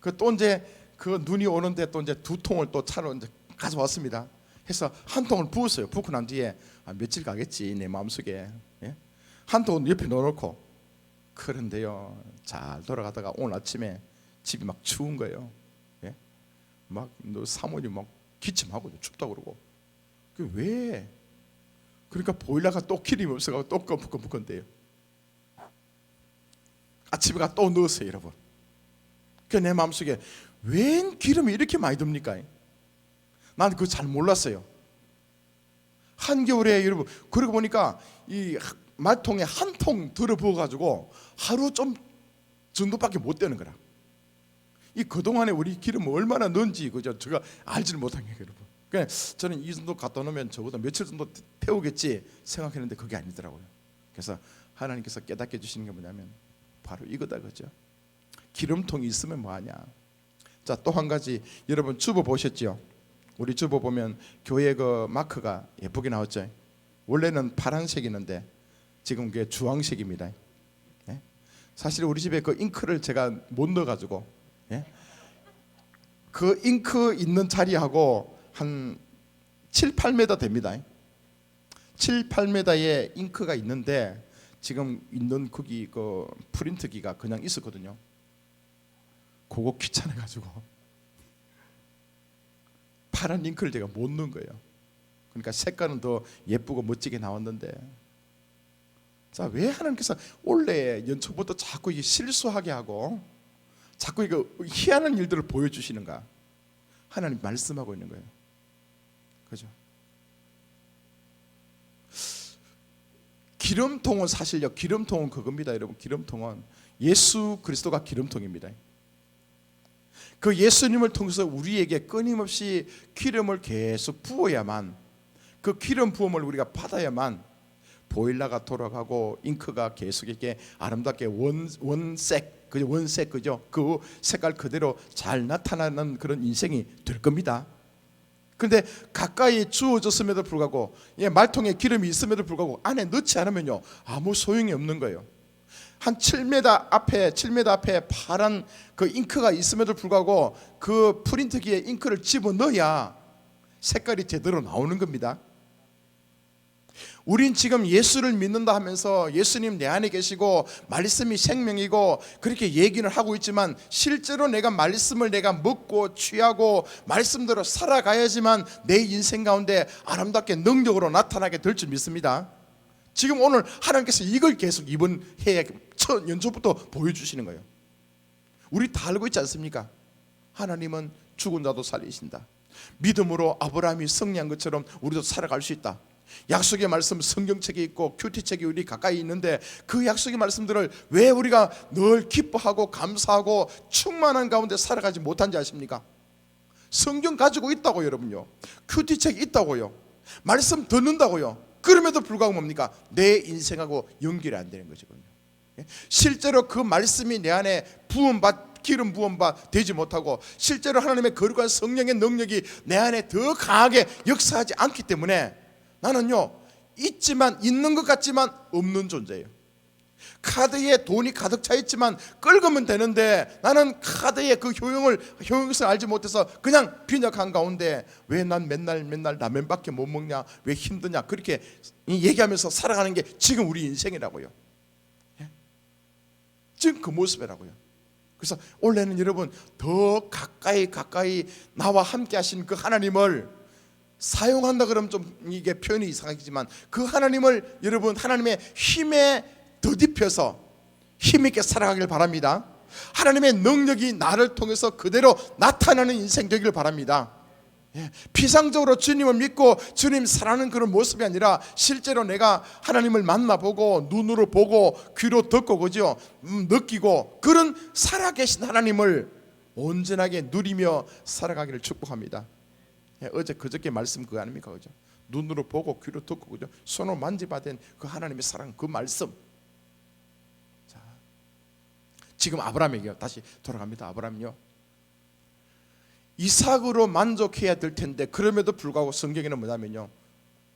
그 또 이제 그 눈이 오는데 또 이제 2통을 또 차로 이제 가져왔습니다. 해서 한 통을 부었어요. 붓고 난 뒤에 며칠 가겠지 내 마음속에. 예? 한 통은 옆에 넣어놓고. 그런데요, 잘 돌아가다가 오늘 아침에 집이 막 추운 거예요. 예? 막 사모님 막 기침하고 춥다고 그러고. 그 왜? 그러니까 보일러가 또 기름이 없어가지고 또 껌껌껌껌대요. 아침에 가 또 넣었어요, 여러분. 그 내 마음속에 웬 기름이 이렇게 많이 듭니까? 난 그거 잘 몰랐어요. 한겨울에 여러분, 그러고 보니까 이 말통에 한 통 들어 부어가지고 하루 좀 정도밖에 못 되는 거라. 이 그동안에 우리 기름 얼마나 넣은지 그저 제가 알지를 못한 게 여러분. 그러니까 저는 이 정도 갖다 놓으면 적어도 며칠 정도 태우겠지 생각했는데 그게 아니더라고요. 그래서 하나님께서 깨닫게 해주시는 게 뭐냐면 바로 이거다, 그죠? 기름통이 있으면 뭐하냐. 자, 또 한 가지, 여러분 주보 보셨죠? 우리 주보 보면 교회 그 마크가 예쁘게 나왔죠. 원래는 파란색이었는데 지금 그게 주황색입니다. 예? 사실 우리 집에 그 잉크를 제가 못 넣어가지고, 예? 그 잉크 있는 자리하고 한 7, 8m 됩니다. 7, 8m의 잉크가 있는데 지금 있는 거기 그 프린트기가 그냥 있었거든요. 그거 귀찮아가지고 파란 잉크를 제가 못 넣은 거예요. 그러니까 색깔은 더 예쁘고 멋지게 나왔는데, 자, 왜 하나님께서 원래 연초부터 자꾸 이게 실수하게 하고 자꾸 이거 희한한 일들을 보여주시는가? 하나님 말씀하고 있는 거예요. 그죠? 기름통은 사실요, 기름통은 그겁니다, 여러분. 기름통은 예수 그리스도가 기름통입니다. 그 예수님을 통해서 우리에게 끊임없이 기름을 계속 부어야만, 그 기름 부음을 우리가 받아야만 보일러가 돌아가고 잉크가 계속 이렇게 아름답게 원색, 그죠? 원색, 그죠? 그 색깔 그대로 잘 나타나는 그런 인생이 될 겁니다. 그런데 가까이 주어졌음에도 불구하고, 예, 말통에 기름이 있음에도 불구하고 안에 넣지 않으면요 아무 소용이 없는 거예요. 한 7m 앞에 파란 그 잉크가 있음에도 불구하고 그 프린트기에 잉크를 집어넣어야 색깔이 제대로 나오는 겁니다. 우린 지금 예수를 믿는다 하면서 예수님 내 안에 계시고 말씀이 생명이고 그렇게 얘기는 하고 있지만, 실제로 내가 말씀을 내가 먹고 취하고 말씀대로 살아가야지만 내 인생 가운데 아름답게 능력으로 나타나게 될 줄 믿습니다. 지금 오늘 하나님께서 이걸 계속 이번 해에 첫 연초부터 보여주시는 거예요. 우리 다 알고 있지 않습니까? 하나님은 죽은 자도 살리신다. 믿음으로 아브라함이 승리한 것처럼 우리도 살아갈 수 있다. 약속의 말씀 성경책에 있고 큐티책이 우리 가까이 있는데 그 약속의 말씀들을 왜 우리가 늘 기뻐하고 감사하고 충만한 가운데 살아가지 못한지 아십니까? 성경 가지고 있다고, 여러분요. 큐티책이 있다고요. 말씀 듣는다고요. 그럼에도 불구하고 뭡니까? 내 인생하고 연결이 안 되는 거죠. 실제로 그 말씀이 내 안에 기름 부음받 되지 못하고, 실제로 하나님의 거룩한 성령의 능력이 내 안에 더 강하게 역사하지 않기 때문에 나는요, 있는 것 같지만 없는 존재예요. 카드에 돈이 가득 차 있지만 긁으면 되는데 나는 카드의 그 효용성을 알지 못해서 그냥 빈약한 가운데 왜 난 맨날 라면밖에 못 먹냐, 왜 힘드냐, 그렇게 얘기하면서 살아가는 게 지금 우리 인생이라고요. 지금 그 모습이라고요. 그래서 원래는 여러분 더 가까이 나와 함께 하신 그 하나님을 사용한다 그러면 좀 이게 표현이 이상하지만, 그 하나님을 여러분 하나님의 힘에 덧입혀서 힘있게 살아가길 바랍니다. 하나님의 능력이 나를 통해서 그대로 나타나는 인생 되길 바랍니다. 피상적으로 주님을 믿고 주님 사랑하는 그런 모습이 아니라 실제로 내가 하나님을 만나보고 눈으로 보고 귀로 듣고, 그죠? 느끼고 그런 살아계신 하나님을 온전하게 누리며 살아가기를 축복합니다. 어제 그저께 말씀 그거 아닙니까, 그죠? 눈으로 보고 귀로 듣고, 그죠? 손으로 만지받은 그 하나님의 사랑, 그 말씀. 자, 지금 아브라함에게 다시 돌아갑니다. 아브라함요, 이삭으로 만족해야 될 텐데 그럼에도 불구하고 성경에는 뭐냐면요,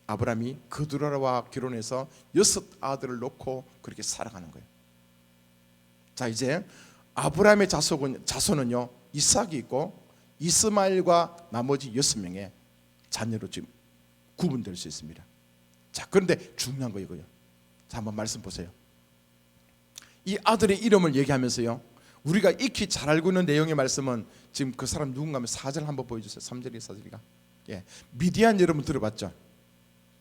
아브라함이 그두라와 결혼해서 6 아들을 놓고 그렇게 살아가는 거예요. 자, 이제 아브라함의 자손은요 이삭이 있고 이스마엘과 나머지 6명의 자녀로 지금 구분될 수 있습니다. 자, 그런데 중요한 거 이거예요. 자, 한번 말씀 보세요. 이 아들의 이름을 얘기하면서요, 우리가 익히 잘 알고 있는 내용의 말씀은 지금 그 사람 누군가 하면 4절 한번 보여주세요. 3절이 4절이가. 예, 미디안 여러분 들어봤죠?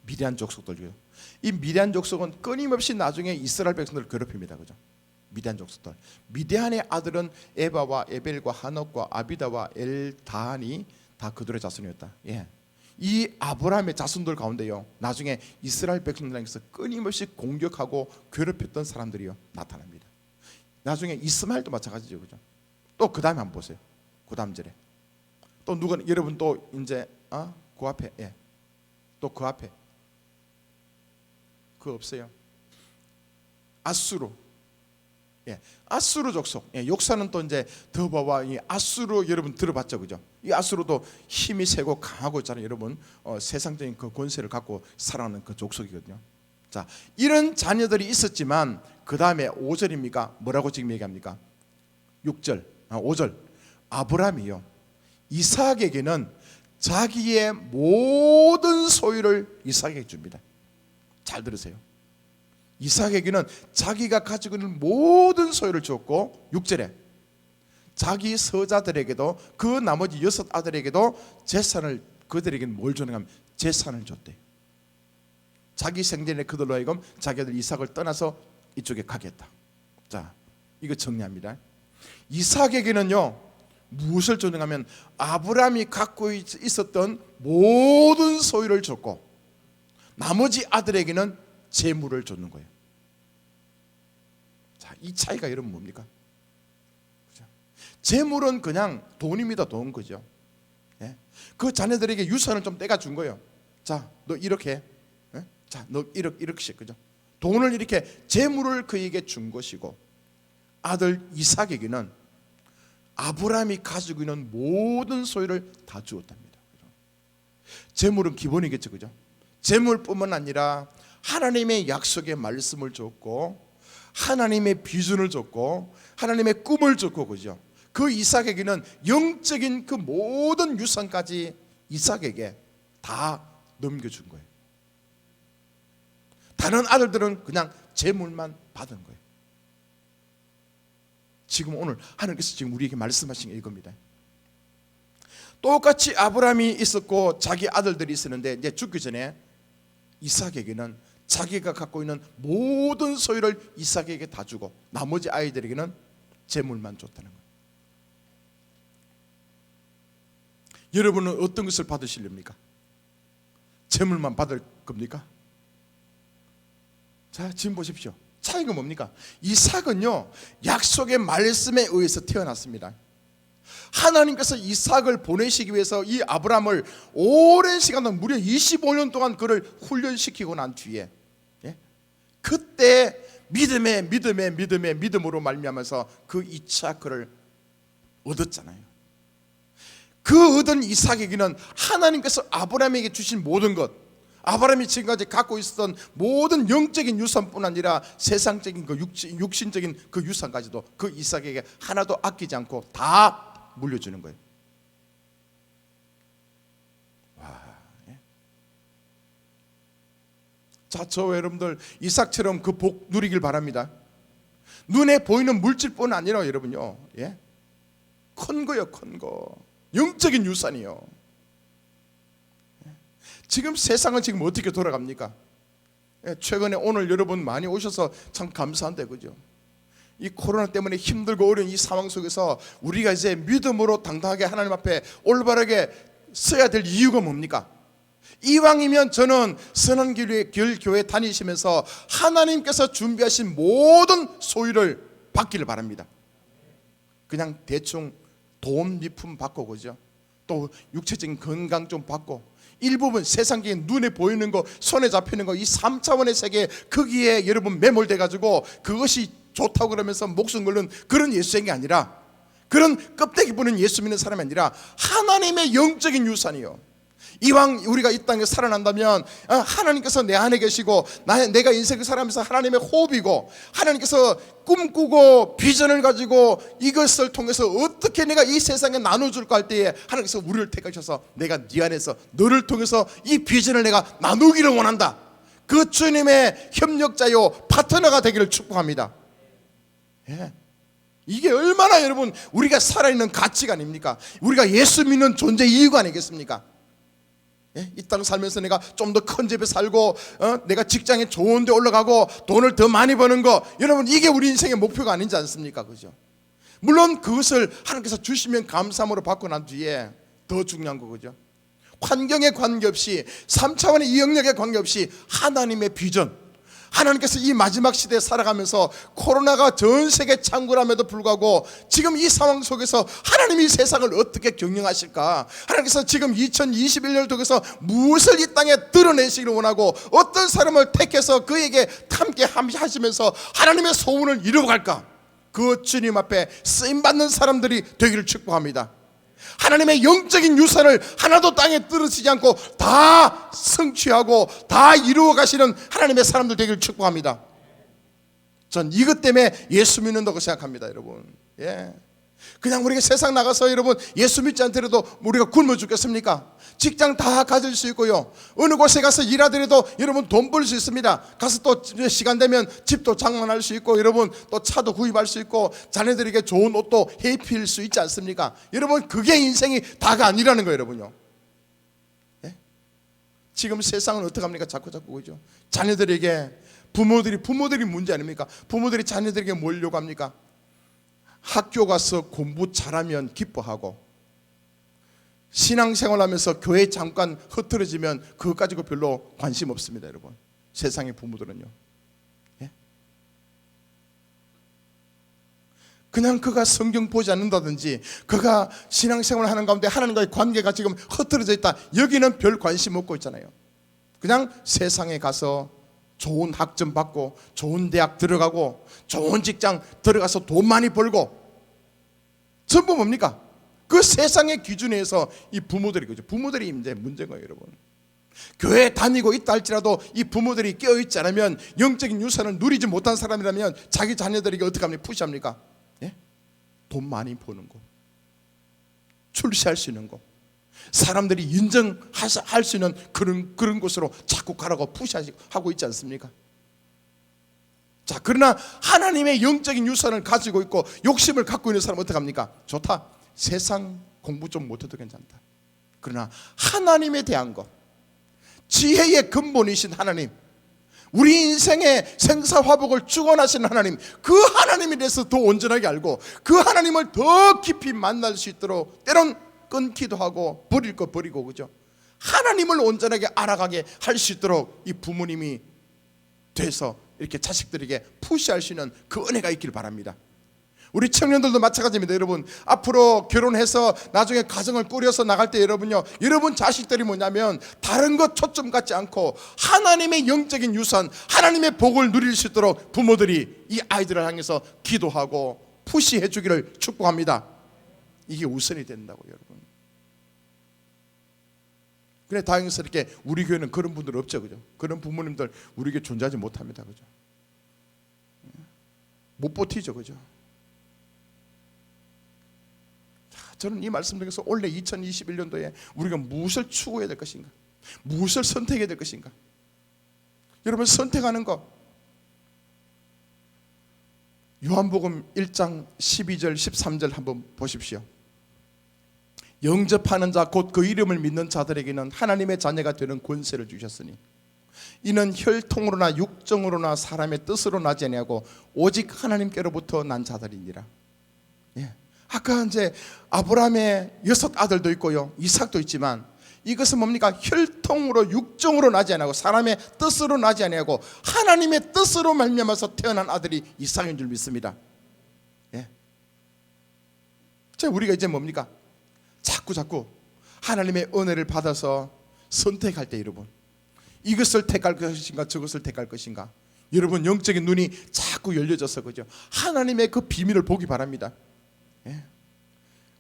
미디안 족속들요. 이 미디안 족속은 끊임없이 나중에 이스라엘 백성들을 괴롭힙니다, 그죠? 미디안 족속들. 미디안의 아들은 에바와 에벨과 하녹과 아비다와 엘다한이 다 그들의 자손이었다. 예. 이 아브라함의 자손들 가운데요, 나중에 이스라엘 백성들에게서 끊임없이 공격하고 괴롭혔던 사람들이요 나타납니다. 나중에 이스마엘도 마찬가지죠, 그죠? 또 그 다음에 한번 보세요. 그 다음 절에 또 누가 여러분 또 이제 그 앞에 또 그 앞에 그 없어요. 아수르. 아수르 족속. 역사는 또 이제 더바와 이 아수르 여러분 들어봤죠, 그죠? 이 아수르도 힘이 세고 강하고 있잖아요, 여러분. 세상적인 그 권세를 갖고 살아가는 그 족속이거든요. 자, 이런 자녀들이 있었지만 그 다음에 5절입니까? 뭐라고 지금 얘기합니까? 6절, 5절. 아브라함이요, 이삭에게는 자기의 모든 소유를 이삭에게 줍니다. 잘 들으세요. 이삭에게는 자기가 가지고 있는 모든 소유를 줬고, 6절에 자기 서자들에게도 그 나머지 6 아들에게도 재산을, 그들에게는 뭘 주는가 하면 재산을 줬대. 자기 생전에 그들로 하여금 자기 아들 이삭을 떠나서 이쪽에 가겠다. 자, 이거 정리합니다. 이삭에게는요 무엇을 줬는가 하면 아브라함이 갖고 있었던 모든 소유를 줬고, 나머지 아들에게는 재물을 줬는 거예요. 자, 이 차이가 여러분 뭡니까? 그렇죠? 재물은 그냥 돈입니다. 돈, 그죠? 예? 그 자녀들에게 유산을 좀 떼가 준 거예요. 자, 너 이렇게, 자, 너 이렇게씩, 그죠? 돈을 이렇게 재물을 그에게 준 것이고, 아들 이삭에게는 아브라함이 가지고 있는 모든 소유를 다 주었답니다. 재물은 기본이겠죠, 그죠? 재물뿐만 아니라 하나님의 약속의 말씀을 줬고, 하나님의 비전을 줬고, 하나님의 꿈을 줬고, 그죠? 그 이삭에게는 영적인 그 모든 유산까지 이삭에게 다 넘겨준 거예요. 다른 아들들은 그냥 재물만 받은 거예요. 지금 오늘 하나님께서 지금 우리에게 말씀하신 게 이겁니다. 똑같이 아브라함이 있었고 자기 아들들이 있었는데, 이제 죽기 전에 이삭에게는 자기가 갖고 있는 모든 소유를 이삭에게 다 주고, 나머지 아이들에게는 재물만 줬다는 거예요. 여러분은 어떤 것을 받으시렵니까? 재물만 받을 겁니까? 자, 지금 보십시오. 차이가 뭡니까? 이삭은요 약속의 말씀에 의해서 태어났습니다. 하나님께서 이삭을 보내시기 위해서 이 아브라함을 오랜 시간 동안, 무려 25년 동안 그를 훈련시키고 난 뒤에, 그때 믿음으로 말미암아서 그 2차 그를 얻었잖아요. 그 얻은 이삭에게는 하나님께서 아브라함에게 주신 모든 것, 아브라함이 지금까지 갖고 있었던 모든 영적인 유산뿐 아니라 세상적인 그 육신적인 그 유산까지도 그 이삭에게 하나도 아끼지 않고 다 물려주는 거예요. 와, 예? 자, 저와 여러분들 이삭처럼 그 복 누리길 바랍니다. 눈에 보이는 물질뿐 아니라 여러분요, 큰 거요, 큰 거. 영적인 유산이요. 지금 세상은 지금 어떻게 돌아갑니까? 최근에 오늘 여러분 많이 오셔서 참 감사한데, 그죠? 이 코로나 때문에 힘들고 어려운 이 상황 속에서 우리가 이제 믿음으로 당당하게 하나님 앞에 올바르게 서야 될 이유가 뭡니까? 이왕이면 저는 선한길 교회 다니시면서 하나님께서 준비하신 모든 소유를 받기를 바랍니다. 그냥 대충 돈 미품 받고, 그죠? 또 육체적인 건강 좀 받고, 일부분 세상적인 눈에 보이는 거, 손에 잡히는 거, 이 3차원의 세계 거기에 여러분 매몰돼 가지고 그것이 좋다고 그러면서 목숨 걸는 그런 예수행이 아니라, 그런 껍데기 부는 예수 믿는 사람이 아니라 하나님의 영적인 유산이요. 이왕 우리가 이 땅에 살아난다면 하나님께서 내 안에 계시고 내가 인생을 살아가면서 하나님의 호흡이고, 하나님께서 꿈꾸고 비전을 가지고 이것을 통해서 어떻게 내가 이 세상에 나눠줄까 할 때에 하나님께서 우리를 택하셔서 내가 네 안에서 너를 통해서 이 비전을 내가 나누기를 원한다. 그 주님의 협력자요 파트너가 되기를 축복합니다. 예. 이게 얼마나 여러분 우리가 살아있는 가치가 아닙니까? 우리가 예수 믿는 존재 이유가 아니겠습니까? 예? 이 땅 살면서 내가 좀 더 큰 집에 살고 내가 직장에 좋은 데 올라가고 돈을 더 많이 버는 거, 여러분 이게 우리 인생의 목표가 아니지 않습니까? 그죠? 물론 그것을 하나님께서 주시면 감사함으로 받고 난 뒤에 더 중요한 거, 그죠? 환경에 관계없이 3차원의 이 영역에 관계없이 하나님의 비전, 하나님께서 이 마지막 시대에 살아가면서 코로나가 전 세계 창궐함에도 불구하고 지금 이 상황 속에서 하나님이 세상을 어떻게 경영하실까, 하나님께서 지금 2021년을 통해서 무엇을 이 땅에 드러내시기를 원하고 어떤 사람을 택해서 그에게 함께 하시면서 하나님의 소원을 이루어갈까, 그 주님 앞에 쓰임받는 사람들이 되기를 축복합니다. 하나님의 영적인 유산을 하나도 땅에 떨어지지 않고 다 성취하고 다 이루어 가시는 하나님의 사람들 되기를 축복합니다. 전 이것 때문에 예수 믿는다고 생각합니다, 여러분. 예. 그냥 우리가 세상 나가서 여러분 예수 믿지 않더라도 우리가 굶어 죽겠습니까? 직장 다 가질 수 있고요, 어느 곳에 가서 일하더라도 여러분 돈 벌 수 있습니다. 가서 또 시간 되면 집도 장만할 수 있고, 여러분 또 차도 구입할 수 있고, 자녀들에게 좋은 옷도 해입힐 수 있지 않습니까? 여러분 그게 인생이 다가 아니라는 거예요, 여러분요. 예? 지금 세상은 어떻게 합니까? 자꾸 그죠? 자녀들에게 부모들이 문제 아닙니까? 부모들이 자녀들에게 뭘 요구합니까? 학교 가서 공부 잘하면 기뻐하고, 신앙생활하면서 교회 잠깐 흐트러지면 그것 가지고 별로 관심 없습니다, 여러분. 세상의 부모들은요. 예? 그냥 그가 성경 보지 않는다든지, 그가 신앙생활을 하는 가운데 하나님과의 관계가 지금 흐트러져 있다, 여기는 별 관심 없고 있잖아요. 그냥 세상에 가서 좋은 학점 받고 좋은 대학 들어가고 좋은 직장 들어가서 돈 많이 벌고, 전부 뭡니까? 그 세상의 기준에서 이 부모들이, 그죠? 부모들이 이제 문제인 거예요, 여러분. 교회 다니고 있다 할지라도 이 부모들이 깨어있지 않으면, 영적인 유산을 누리지 못한 사람이라면 자기 자녀들에게 어떻게 합니까? 푸시합니까? 예? 돈 많이 버는 거, 출세할 수 있는 거, 사람들이 인정할 수 있는 그런 곳으로 자꾸 가라고 푸시하고 있지 않습니까? 자, 그러나 하나님의 영적인 유산을 가지고 있고 욕심을 갖고 있는 사람은 어떻게 합니까? 좋다, 세상 공부 좀 못해도 괜찮다. 그러나 하나님에 대한 것, 지혜의 근본이신 하나님, 우리 인생의 생사화복을 주관하시는 하나님, 그 하나님에 대해서 더 온전하게 알고 그 하나님을 더 깊이 만날 수 있도록, 때론 끊기도 하고 버릴 거 버리고, 그죠? 하나님을 온전하게 알아가게 할 수 있도록 이 부모님이 돼서 이렇게 자식들에게 푸시할 수 있는 그 은혜가 있길 바랍니다. 우리 청년들도 마찬가지입니다, 여러분. 앞으로 결혼해서 나중에 가정을 꾸려서 나갈 때 여러분요, 여러분 자식들이 뭐냐면 다른 것 초점 갖지 않고 하나님의 영적인 유산, 하나님의 복을 누릴 수 있도록 부모들이 이 아이들을 향해서 기도하고 푸시해 주기를 축복합니다. 이게 우선이 된다고, 여러분. 그래, 다행스럽게 우리 교회는 그런 분들 없죠, 그죠? 그런 부모님들 우리 교회 존재하지 못합니다, 그죠? 못 버티죠, 그죠? 자, 저는 이 말씀 중에서 올해 2021년도에 우리가 무엇을 추구해야 될 것인가, 무엇을 선택해야 될 것인가, 여러분 선택하는 것, 요한복음 1장 12절 13절 한번 보십시오. 영접하는 자 곧 그 이름을 믿는 자들에게는 하나님의 자녀가 되는 권세를 주셨으니 이는 혈통으로나 육정으로나 사람의 뜻으로 나지 아니하고 오직 하나님께로부터 난 자들이니라. 예. 아까 이제 아브라함의 6 아들도 있고요, 이삭도 있지만 이것은 뭡니까? 혈통으로 육정으로 나지 아니하고 사람의 뜻으로 나지 아니하고 하나님의 뜻으로 말미암아서 태어난 아들이 이삭인 줄 믿습니다. 예. 자, 우리가 이제 뭡니까? 자꾸 하나님의 은혜를 받아서 선택할 때, 여러분 이것을 택할 것인가 저것을 택할 것인가, 여러분 영적인 눈이 자꾸 열려져서, 그죠? 하나님의 그 비밀을 보기 바랍니다. 예.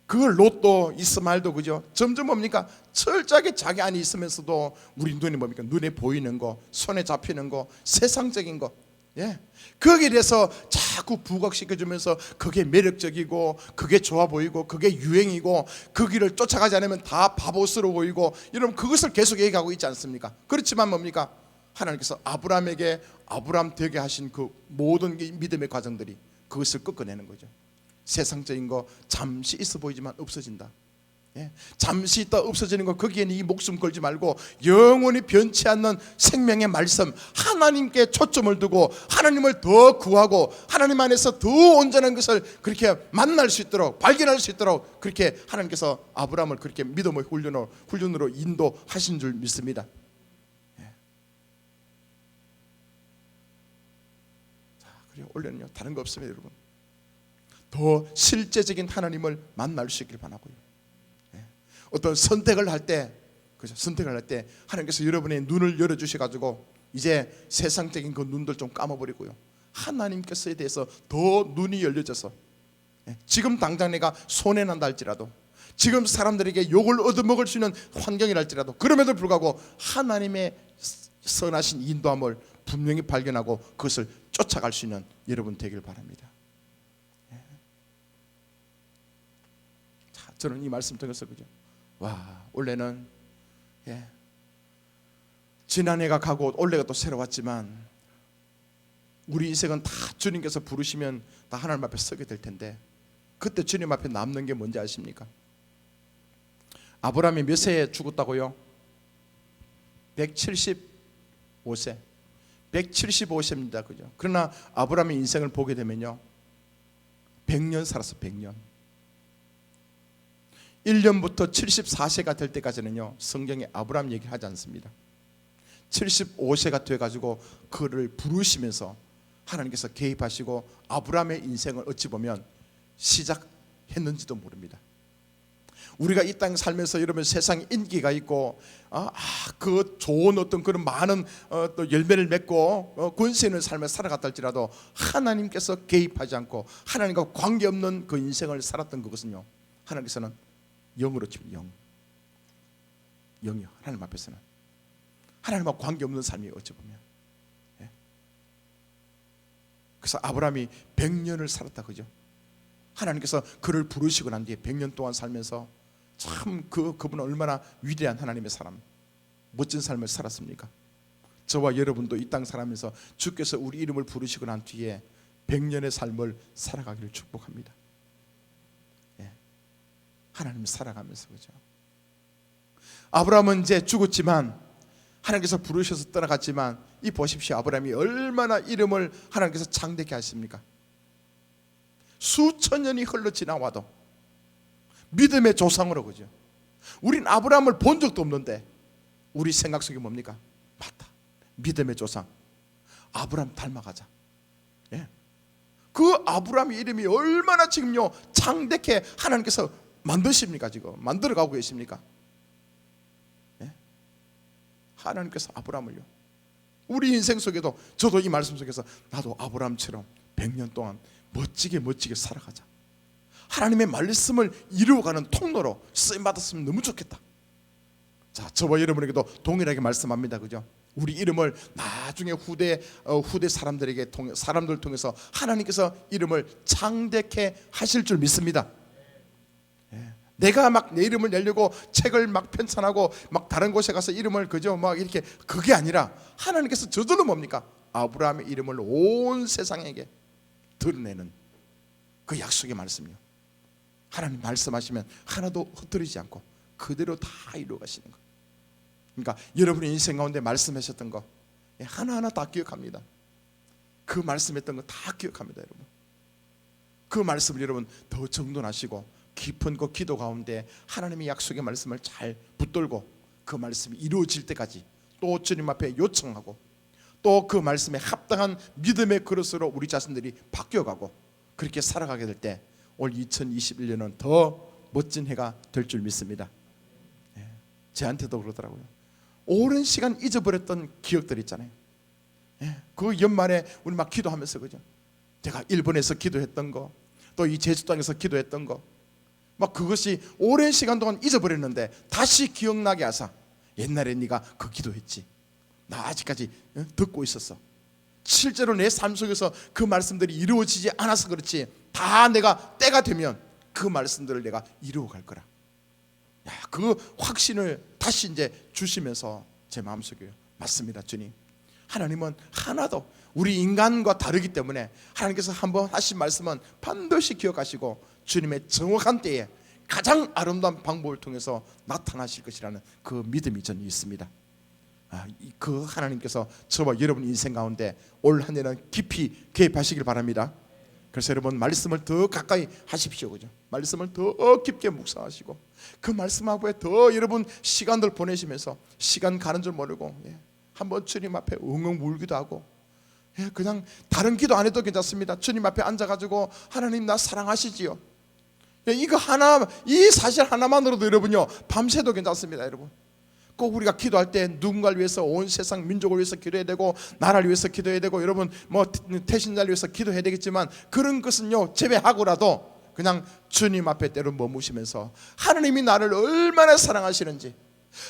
그 롯도 이스마엘도 그죠? 점점 뭡니까? 철저하게 자기 안에 있으면서도 우리 눈에 뭡니까? 눈에 보이는 거, 손에 잡히는 거, 세상적인 거, 예, 거기에 대해서 자꾸 부각시켜주면서 그게 매력적이고 그게 좋아 보이고 그게 유행이고 그 길을 쫓아가지 않으면 다 바보스러워 보이고 이러면 그것을 계속 얘기하고 있지 않습니까? 그렇지만 뭡니까? 하나님께서 아브라함에게 아브라함 되게 하신 그 모든 믿음의 과정들이 그것을 꺾어내는 거죠. 세상적인 거 잠시 있어 보이지만 없어진다. 예? 잠시 있다 없어지는 거 거기에는 이 목숨 걸지 말고 영원히 변치 않는 생명의 말씀 하나님께 초점을 두고 하나님을 더 구하고 하나님 안에서 더 온전한 것을 그렇게 만날 수 있도록 발견할 수 있도록 그렇게 하나님께서 아브라함을 그렇게 믿음의 훈련으로 인도하신 줄 믿습니다. 예. 자, 그리고 원래는요 다른 거 없습니다, 여러분. 더 실제적인 하나님을 만날 수 있길 바라고요. 어떤 선택을 할 때, 그죠? 선택을 할 때 하나님께서 여러분의 눈을 열어 주셔 가지고 이제 세상적인 그 눈들 좀 감아버리고요. 하나님께서에 대해서 더 눈이 열려져서 지금 당장 내가 손해 난다 할지라도 지금 사람들에게 욕을 얻어먹을 수 있는 환경이랄지라도 그럼에도 불구하고 하나님의 선하신 인도함을 분명히 발견하고 그것을 쫓아갈 수 있는 여러분 되길 바랍니다. 자, 저는 이 말씀 통해서 그죠? 와, 올해는 지난해가 가고 올해가 또 새로 왔지만 우리 인생은 다 주님께서 부르시면 다 하나님 앞에 서게 될 텐데 그때 주님 앞에 남는 게 뭔지 아십니까? 아브라함이 몇 세에 죽었다고요? 175세 175세입니다. 그죠? 그러나 아브라함의 인생을 보게 되면요 100년 살았어. 100년. 1년부터 74세가 될 때까지는요 성경에 아브라함 얘기를 하지 않습니다. 75세가 돼가지고 그를 부르시면서 하나님께서 개입하시고 아브라함의 인생을 어찌 보면 시작했는지도 모릅니다. 우리가 이 땅 살면서 여러분 세상에 인기가 있고 그 좋은 어떤 그런 많은 또 열매를 맺고 권세 있는 삶을 살아갔다 할지라도 하나님께서 개입하지 않고 하나님과 관계없는 그 인생을 살았던 그것은요 하나님께서는 영으로 치면 영이요. 하나님 앞에서는 하나님과 관계없는 삶이 어찌 보면 그래서 아브라함이 100년을 살았다 그죠? 하나님께서 그를 부르시고 난 뒤에 100년 동안 살면서 참 그분은 얼마나 위대한 하나님의 사람 멋진 삶을 살았습니까? 저와 여러분도 이 땅 살아면서 주께서 우리 이름을 부르시고 난 뒤에 100년의 삶을 살아가기를 축복합니다. 하나님을 살아가면서 그죠? 아브라함은 이제 죽었지만 하나님께서 부르셔서 떠나갔지만 이 보십시오. 아브라함이 얼마나 이름을 하나님께서 창대케 하십니까? 수천 년이 흘러 지나와도 믿음의 조상으로 그죠? 우린 아브라함을 본 적도 없는데 우리 생각 속에 뭡니까? 맞다. 믿음의 조상. 아브라함 닮아가자. 예. 그 아브라함의 이름이 얼마나 지금요 창대케 하나님께서 만드십니까? 지금 만들어가고 계십니까? 예? 하나님께서 아브라함을요 우리 인생 속에도 저도 이 말씀 속에서 나도 아브라함처럼 100년 동안 멋지게 살아가자. 하나님의 말씀을 이루어가는 통로로 쓰임받았으면 너무 좋겠다. 자, 저와 여러분에게도 동일하게 말씀합니다. 그죠? 우리 이름을 나중에 후대 사람들 통해서 하나님께서 이름을 창대케 하실 줄 믿습니다. 내가 막 내 이름을 내려고 책을 막 편찬하고 막 다른 곳에 가서 이름을 그저 막 이렇게 그게 아니라 하나님께서 저절로 뭡니까? 아브라함의 이름을 온 세상에게 드러내는 그 약속의 말씀이요. 하나님 말씀하시면 하나도 흩어지지 않고 그대로 다 이루어 가시는 거. 그러니까 여러분의 인생 가운데 말씀하셨던 거 하나하나 다 기억합니다. 그 말씀했던 거 다 기억합니다, 여러분. 그 말씀을 여러분 더 정돈하시고 깊은 그 기도 가운데 하나님의 약속의 말씀을 잘 붙들고 그 말씀이 이루어질 때까지 또 주님 앞에 요청하고 또 그 말씀에 합당한 믿음의 그릇으로 우리 자신들이 바뀌어가고 그렇게 살아가게 될 때 올 2021년은 더 멋진 해가 될 줄 믿습니다. 저한테도 그러더라고요. 오랜 시간 잊어버렸던 기억들 있잖아요. 그 연말에 우리 막 기도하면서 그죠? 제가 일본에서 기도했던 거, 또 이 제주 땅에서 기도했던 거, 막 그것이 오랜 시간 동안 잊어버렸는데 다시 기억나게 하사, 옛날에 네가 그 기도했지, 나 아직까지 듣고 있었어. 실제로 내 삶 속에서 그 말씀들이 이루어지지 않아서 그렇지, 다 내가 때가 되면 그 말씀들을 내가 이루어갈 거라. 야, 그 확신을 다시 이제 주시면서 제 마음속에, 맞습니다 주님, 하나님은 하나도 우리 인간과 다르기 때문에 하나님께서 한번 하신 말씀은 반드시 기억하시고 주님의 정확한 때에 가장 아름다운 방법을 통해서 나타나실 것이라는 그 믿음이 저는 있습니다. 그 하나님께서 저와 여러분 인생 가운데 올 한 해는 깊이 개입하시길 바랍니다. 그래서 여러분 말씀을 더 가까이 하십시오, 그죠? 말씀을 더 깊게 묵상하시고 그 말씀 앞에 더 여러분 시간들 보내시면서 시간 가는 줄 모르고 한번 주님 앞에 웅웅 울기도 하고, 그냥 다른 기도 안 해도 괜찮습니다. 주님 앞에 앉아가지고 하나님 나 사랑하시지요. 이거 하나, 이 사실 하나만으로도 여러분요 밤새도 괜찮습니다. 여러분 꼭 우리가 기도할 때 누군가를 위해서, 온 세상 민족을 위해서 기도해야 되고, 나라를 위해서 기도해야 되고, 여러분 뭐 태신자를 위해서 기도해야 되겠지만 그런 것은요 제외하고라도 그냥 주님 앞에 때로 머무시면서 하나님이 나를 얼마나 사랑하시는지,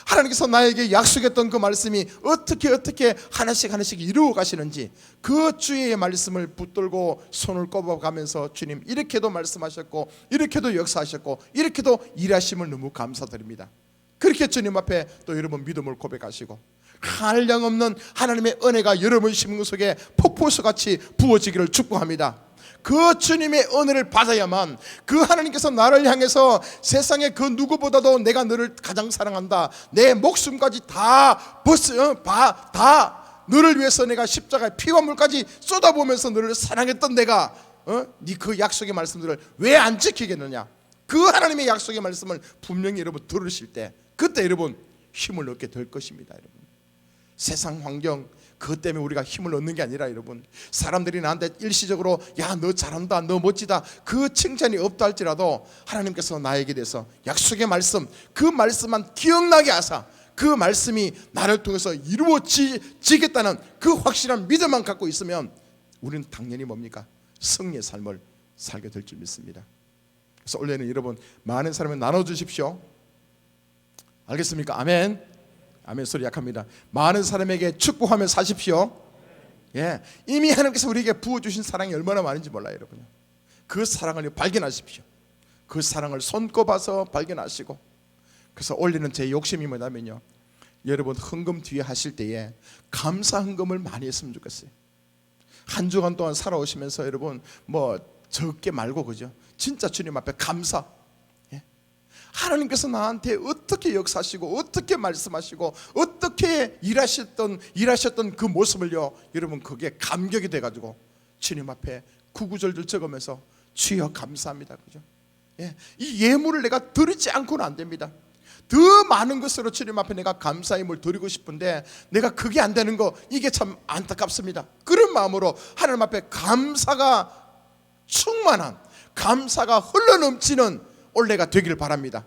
하나님께서 나에게 약속했던 그 말씀이 어떻게 하나씩 이루어 가시는지, 그 주의 말씀을 붙들고 손을 꼽아가면서 주님 이렇게도 말씀하셨고, 이렇게도 역사하셨고, 이렇게도 일하심을 너무 감사드립니다. 그렇게 주님 앞에 또 여러분 믿음을 고백하시고 한량 없는 하나님의 은혜가 여러분 심령 속에 폭포수같이 부어지기를 축복합니다. 그 주님의 은혜를 받아야만 그 하나님께서 나를 향해서 세상의 그 누구보다도 내가 너를 가장 사랑한다, 내 목숨까지 다 너를 위해서 내가 십자가의 피와 물까지 쏟아보면서 너를 사랑했던 내가 네 그 약속의 말씀들을 왜 안 지키겠느냐, 그 하나님의 약속의 말씀을 분명히 여러분 들으실 때 그때 여러분 힘을 얻게 될 것입니다. 여러분 세상 환경 그것 때문에 우리가 힘을 얻는 게 아니라, 여러분 사람들이 나한테 일시적으로 야 너 잘한다, 너 멋지다, 그 칭찬이 없다 할지라도 하나님께서 나에게 대해서 약속의 말씀, 그 말씀만 기억나게 하사 그 말씀이 나를 통해서 이루어지겠다는 그 확실한 믿음만 갖고 있으면 우리는 당연히 뭡니까? 승리의 삶을 살게 될 줄 믿습니다. 그래서 원래는 여러분 많은 사람을 나눠주십시오. 알겠습니까? 아멘. 아멘 소리 약합니다. 많은 사람에게 축복하며 사십시오. 이미 하나님께서 우리에게 부어주신 사랑이 얼마나 많은지 몰라요, 여러분. 그 사랑을 발견하십시오. 그 사랑을 손꼽아서 발견하시고, 그래서 올해는 제 욕심이 뭐냐면요, 여러분 헌금 뒤에 하실 때에 감사 헌금을 많이 했으면 좋겠어요. 한 주간 동안 살아오시면서 여러분 뭐 적게 말고, 그죠? 진짜 주님 앞에 감사. 하나님께서 나한테 어떻게 역사하시고 어떻게 말씀하시고 어떻게 일하셨던 그 모습을요, 여러분 그게 감격이 돼가지고 주님 앞에 구구절절 적으면서 주여 감사합니다, 그죠? 이 예물을 내가 드리지 않고는 안 됩니다. 더 많은 것으로 주님 앞에 내가 감사의 힘을 드리고 싶은데 내가 그게 안 되는 거, 이게 참 안타깝습니다. 그런 마음으로 하나님 앞에 감사가 충만한, 감사가 흘러넘치는 올해가 되기를 바랍니다.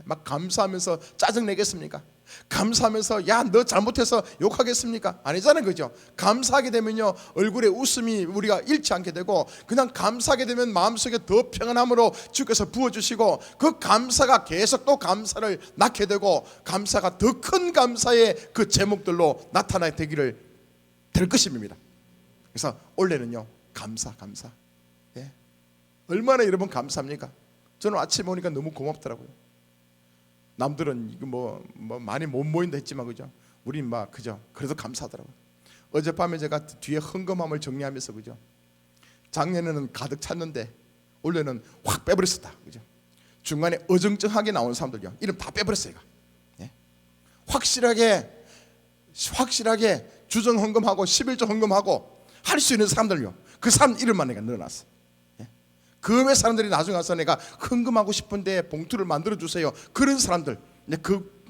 막 감사하면서 짜증 내겠습니까? 감사하면서 야 너 잘못해서 욕하겠습니까? 아니잖아요, 그죠? 감사하게 되면요 얼굴에 웃음이 우리가 잃지 않게 되고, 그냥 감사하게 되면 마음속에 더 평안함으로 주께서 부어주시고, 그 감사가 계속 또 감사를 낳게 되고, 감사가 더 큰 감사의 그 제목들로 나타나게 되기를 될 것입니다. 그래서 올해는요 감사. 얼마나 여러분 감사합니까? 저는 아침에 오니까 너무 고맙더라고요. 남들은 이거 뭐 많이 못 모인다 했지만, 그죠? 우린 막 그죠? 그래도 감사하더라고요. 어젯밤에 제가 뒤에 헌금함을 정리하면서, 그죠? 작년에는 가득 찼는데 올해는 확 빼버렸었다, 그죠? 중간에 어정쩡하게 나온 사람들요 이름 다 빼버렸어요. 확실하게 주정 헌금하고 11조 헌금하고 할 수 있는 사람들요, 그 사람 이름만 내가 넣어놨어. 그 외 사람들이 나중에 와서 내가 헌금하고 싶은데 봉투를 만들어 주세요, 그런 사람들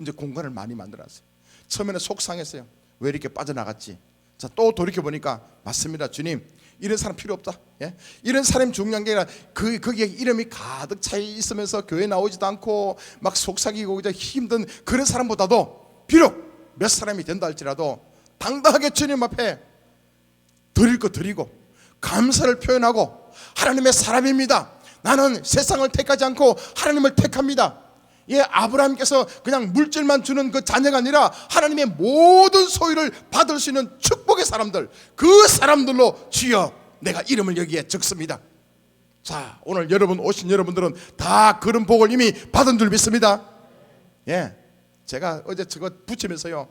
이제 공간을 많이 만들어놨어요. 처음에는 속상했어요. 왜 이렇게 빠져나갔지? 자, 또 돌이켜 보니까 맞습니다, 주님. 이런 사람 필요 없다. 이런 사람이 중요한 게 아니라 거기에 이름이 가득 차 있으면서 교회 나오지도 않고 막 속삭이고 힘든 그런 사람보다도 비록 몇 사람이 된다 할지라도 당당하게 주님 앞에 드릴 거 드리고 감사를 표현하고, 하나님의 사람입니다, 나는 세상을 택하지 않고 하나님을 택합니다. 예, 아브라함께서 그냥 물질만 주는 그 자녀가 아니라 하나님의 모든 소유를 받을 수 있는 축복의 사람들, 그 사람들로 주여 내가 이름을 여기에 적습니다. 자, 오늘 여러분 오신 여러분들은 다 그런 복을 이미 받은 줄 믿습니다. 예, 제가 어제 저거 붙이면서요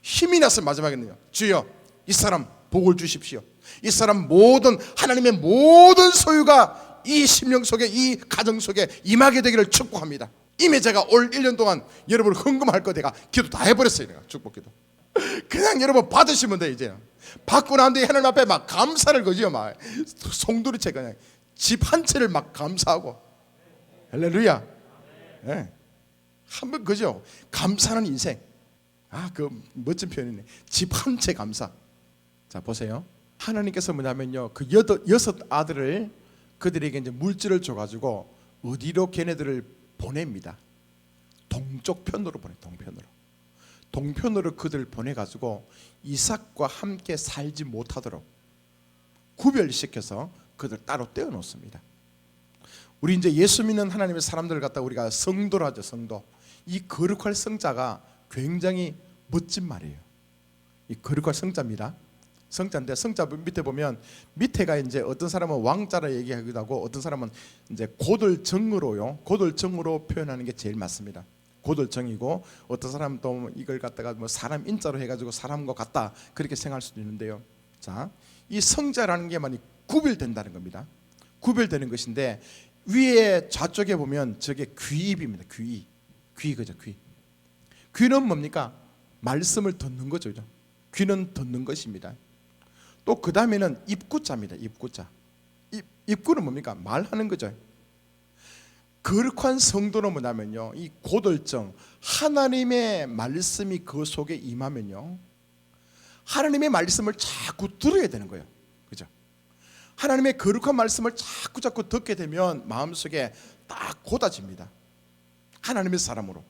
힘이 났어요. 마지막에는요, 주여 이 사람 복을 주십시오. 이 사람 모든 하나님의 모든 소유가 이 심령 속에, 이 가정 속에 임하게 되기를 축복합니다. 이미 제가 올 1년 동안 여러분을 헌금할 거 내가 기도 다 해버렸어요. 내가 축복 기도 그냥 여러분 받으시면 돼. 이제 받고 난 뒤에 하나님 앞에 막 감사를 거지요. 막 송두리째 그냥 집 한 채를 막 감사하고. 할렐루야. 예. 한번 그죠? 감사하는 인생. 그 멋진 표현이네. 집 한 채 감사. 자, 보세요. 하나님께서 뭐냐면요, 그 여섯 아들을 그들에게 이제 물질을 줘가지고 어디로 걔네들을 보냅니다. 동쪽 편으로 보내. 동편으로 그들을 보내가지고 이삭과 함께 살지 못하도록 구별시켜서 그들 따로 떼어놓습니다. 우리 이제 예수 믿는 하나님의 사람들을 갖다 우리가 성도로 하죠. 성도. 이 거룩할 성자가 굉장히 멋진 말이에요. 이 거룩할 성자입니다. 성자인데 성자 밑에 보면 밑에가 이제 어떤 사람은 왕자라 얘기하기도 하고 어떤 사람은 이제 고들정으로요. 고들정으로 표현하는 게 제일 맞습니다. 고들정이고 어떤 사람은 또 이걸 갖다가 뭐 사람 인자로 해가지고 사람과 같다 그렇게 생각할 수도 있는데요. 자, 이 성자라는 게 많이 구별된다는 겁니다. 구별되는 것인데 위에 좌쪽에 보면 저게 귀입입니다. 귀 그죠? 귀는 뭡니까? 말씀을 듣는 거죠. 귀는 듣는 것입니다. 또 그 다음에는 입구자입니다. 입구는 뭡니까? 말하는 거죠. 거룩한 성도는 뭐냐면요, 이 고들정 하나님의 말씀이 그 속에 임하면요, 하나님의 말씀을 자꾸 들어야 되는 거예요. 그죠? 하나님의 거룩한 말씀을 자꾸 듣게 되면 마음속에 딱 곧아집니다. 하나님의 사람으로.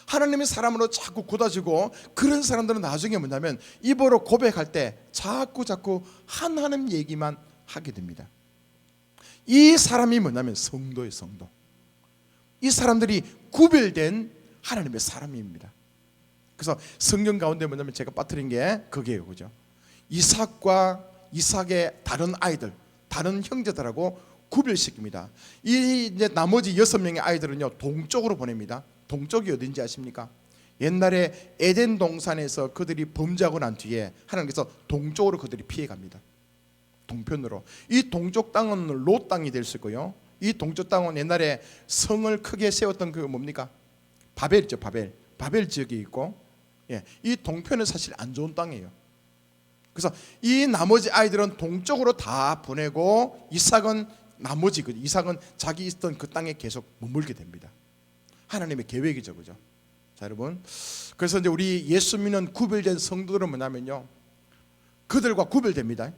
하나님의 사람으로 자꾸 굳어지고, 그런 사람들은 나중에 뭐냐면 입으로 고백할 때 자꾸 하나님 얘기만 하게 됩니다. 이 사람이 뭐냐면 성도예요. 성도. 이 사람들이 구별된 하나님의 사람입니다. 그래서 성경 가운데 뭐냐면 제가 빠뜨린 게 그게요. 그죠? 이삭의 다른 아이들, 다른 형제들하고 구별시킵니다. 이 이제 나머지 6명의 아이들은요 동쪽으로 보냅니다. 동쪽이 어딘지 아십니까? 옛날에 에덴 동산에서 그들이 범죄하고 난 뒤에 하나님께서 동쪽으로 그들이 피해갑니다. 동편으로. 이 동쪽 땅은 롯 땅이 될 수 있고요. 이 동쪽 땅은 옛날에 성을 크게 세웠던 그 뭡니까? 바벨이죠. 바벨 지역이 있고, 예, 이 동편은 사실 안 좋은 땅이에요. 그래서 이 나머지 아이들은 동쪽으로 다 보내고 이삭은 자기 있던 그 땅에 계속 머물게 됩니다. 하나님의 계획이죠. 그죠? 자, 여러분, 그래서 이제 우리 예수 믿는 구별된 성도들은 뭐냐면요, 그들과 구별됩니다.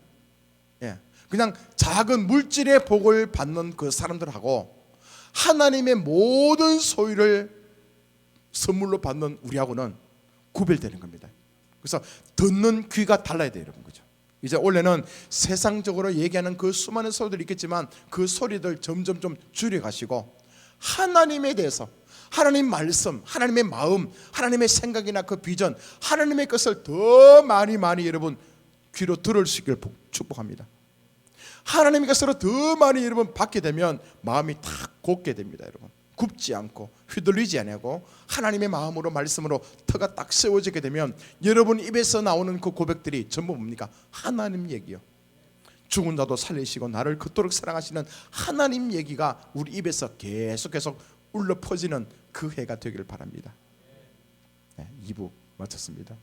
예, 그냥 작은 물질의 복을 받는 그 사람들하고 하나님의 모든 소유를 선물로 받는 우리하고는 구별되는 겁니다. 그래서 듣는 귀가 달라야 돼요. 여러분. 그죠? 이제 원래는 세상적으로 얘기하는 그 수많은 소리들이 있겠지만 그 소리들 점점 좀 줄여가시고 하나님에 대해서, 하나님 말씀, 하나님의 마음, 하나님의 생각이나 그 비전, 하나님의 것을 더 많이 여러분 귀로 들을 수 있기를 축복합니다. 하나님의 것으로 더 많이 여러분 받게 되면 마음이 탁 곧게 됩니다. 여러분, 굽지 않고 휘둘리지 않고 하나님의 마음으로, 말씀으로 터가 딱 세워지게 되면 여러분 입에서 나오는 그 고백들이 전부 뭡니까? 하나님 얘기요. 죽은 자도 살리시고 나를 그토록 사랑하시는 하나님 얘기가 우리 입에서 계속 울려 퍼지는 그 해가 되기를 바랍니다. 네, 2부 마쳤습니다.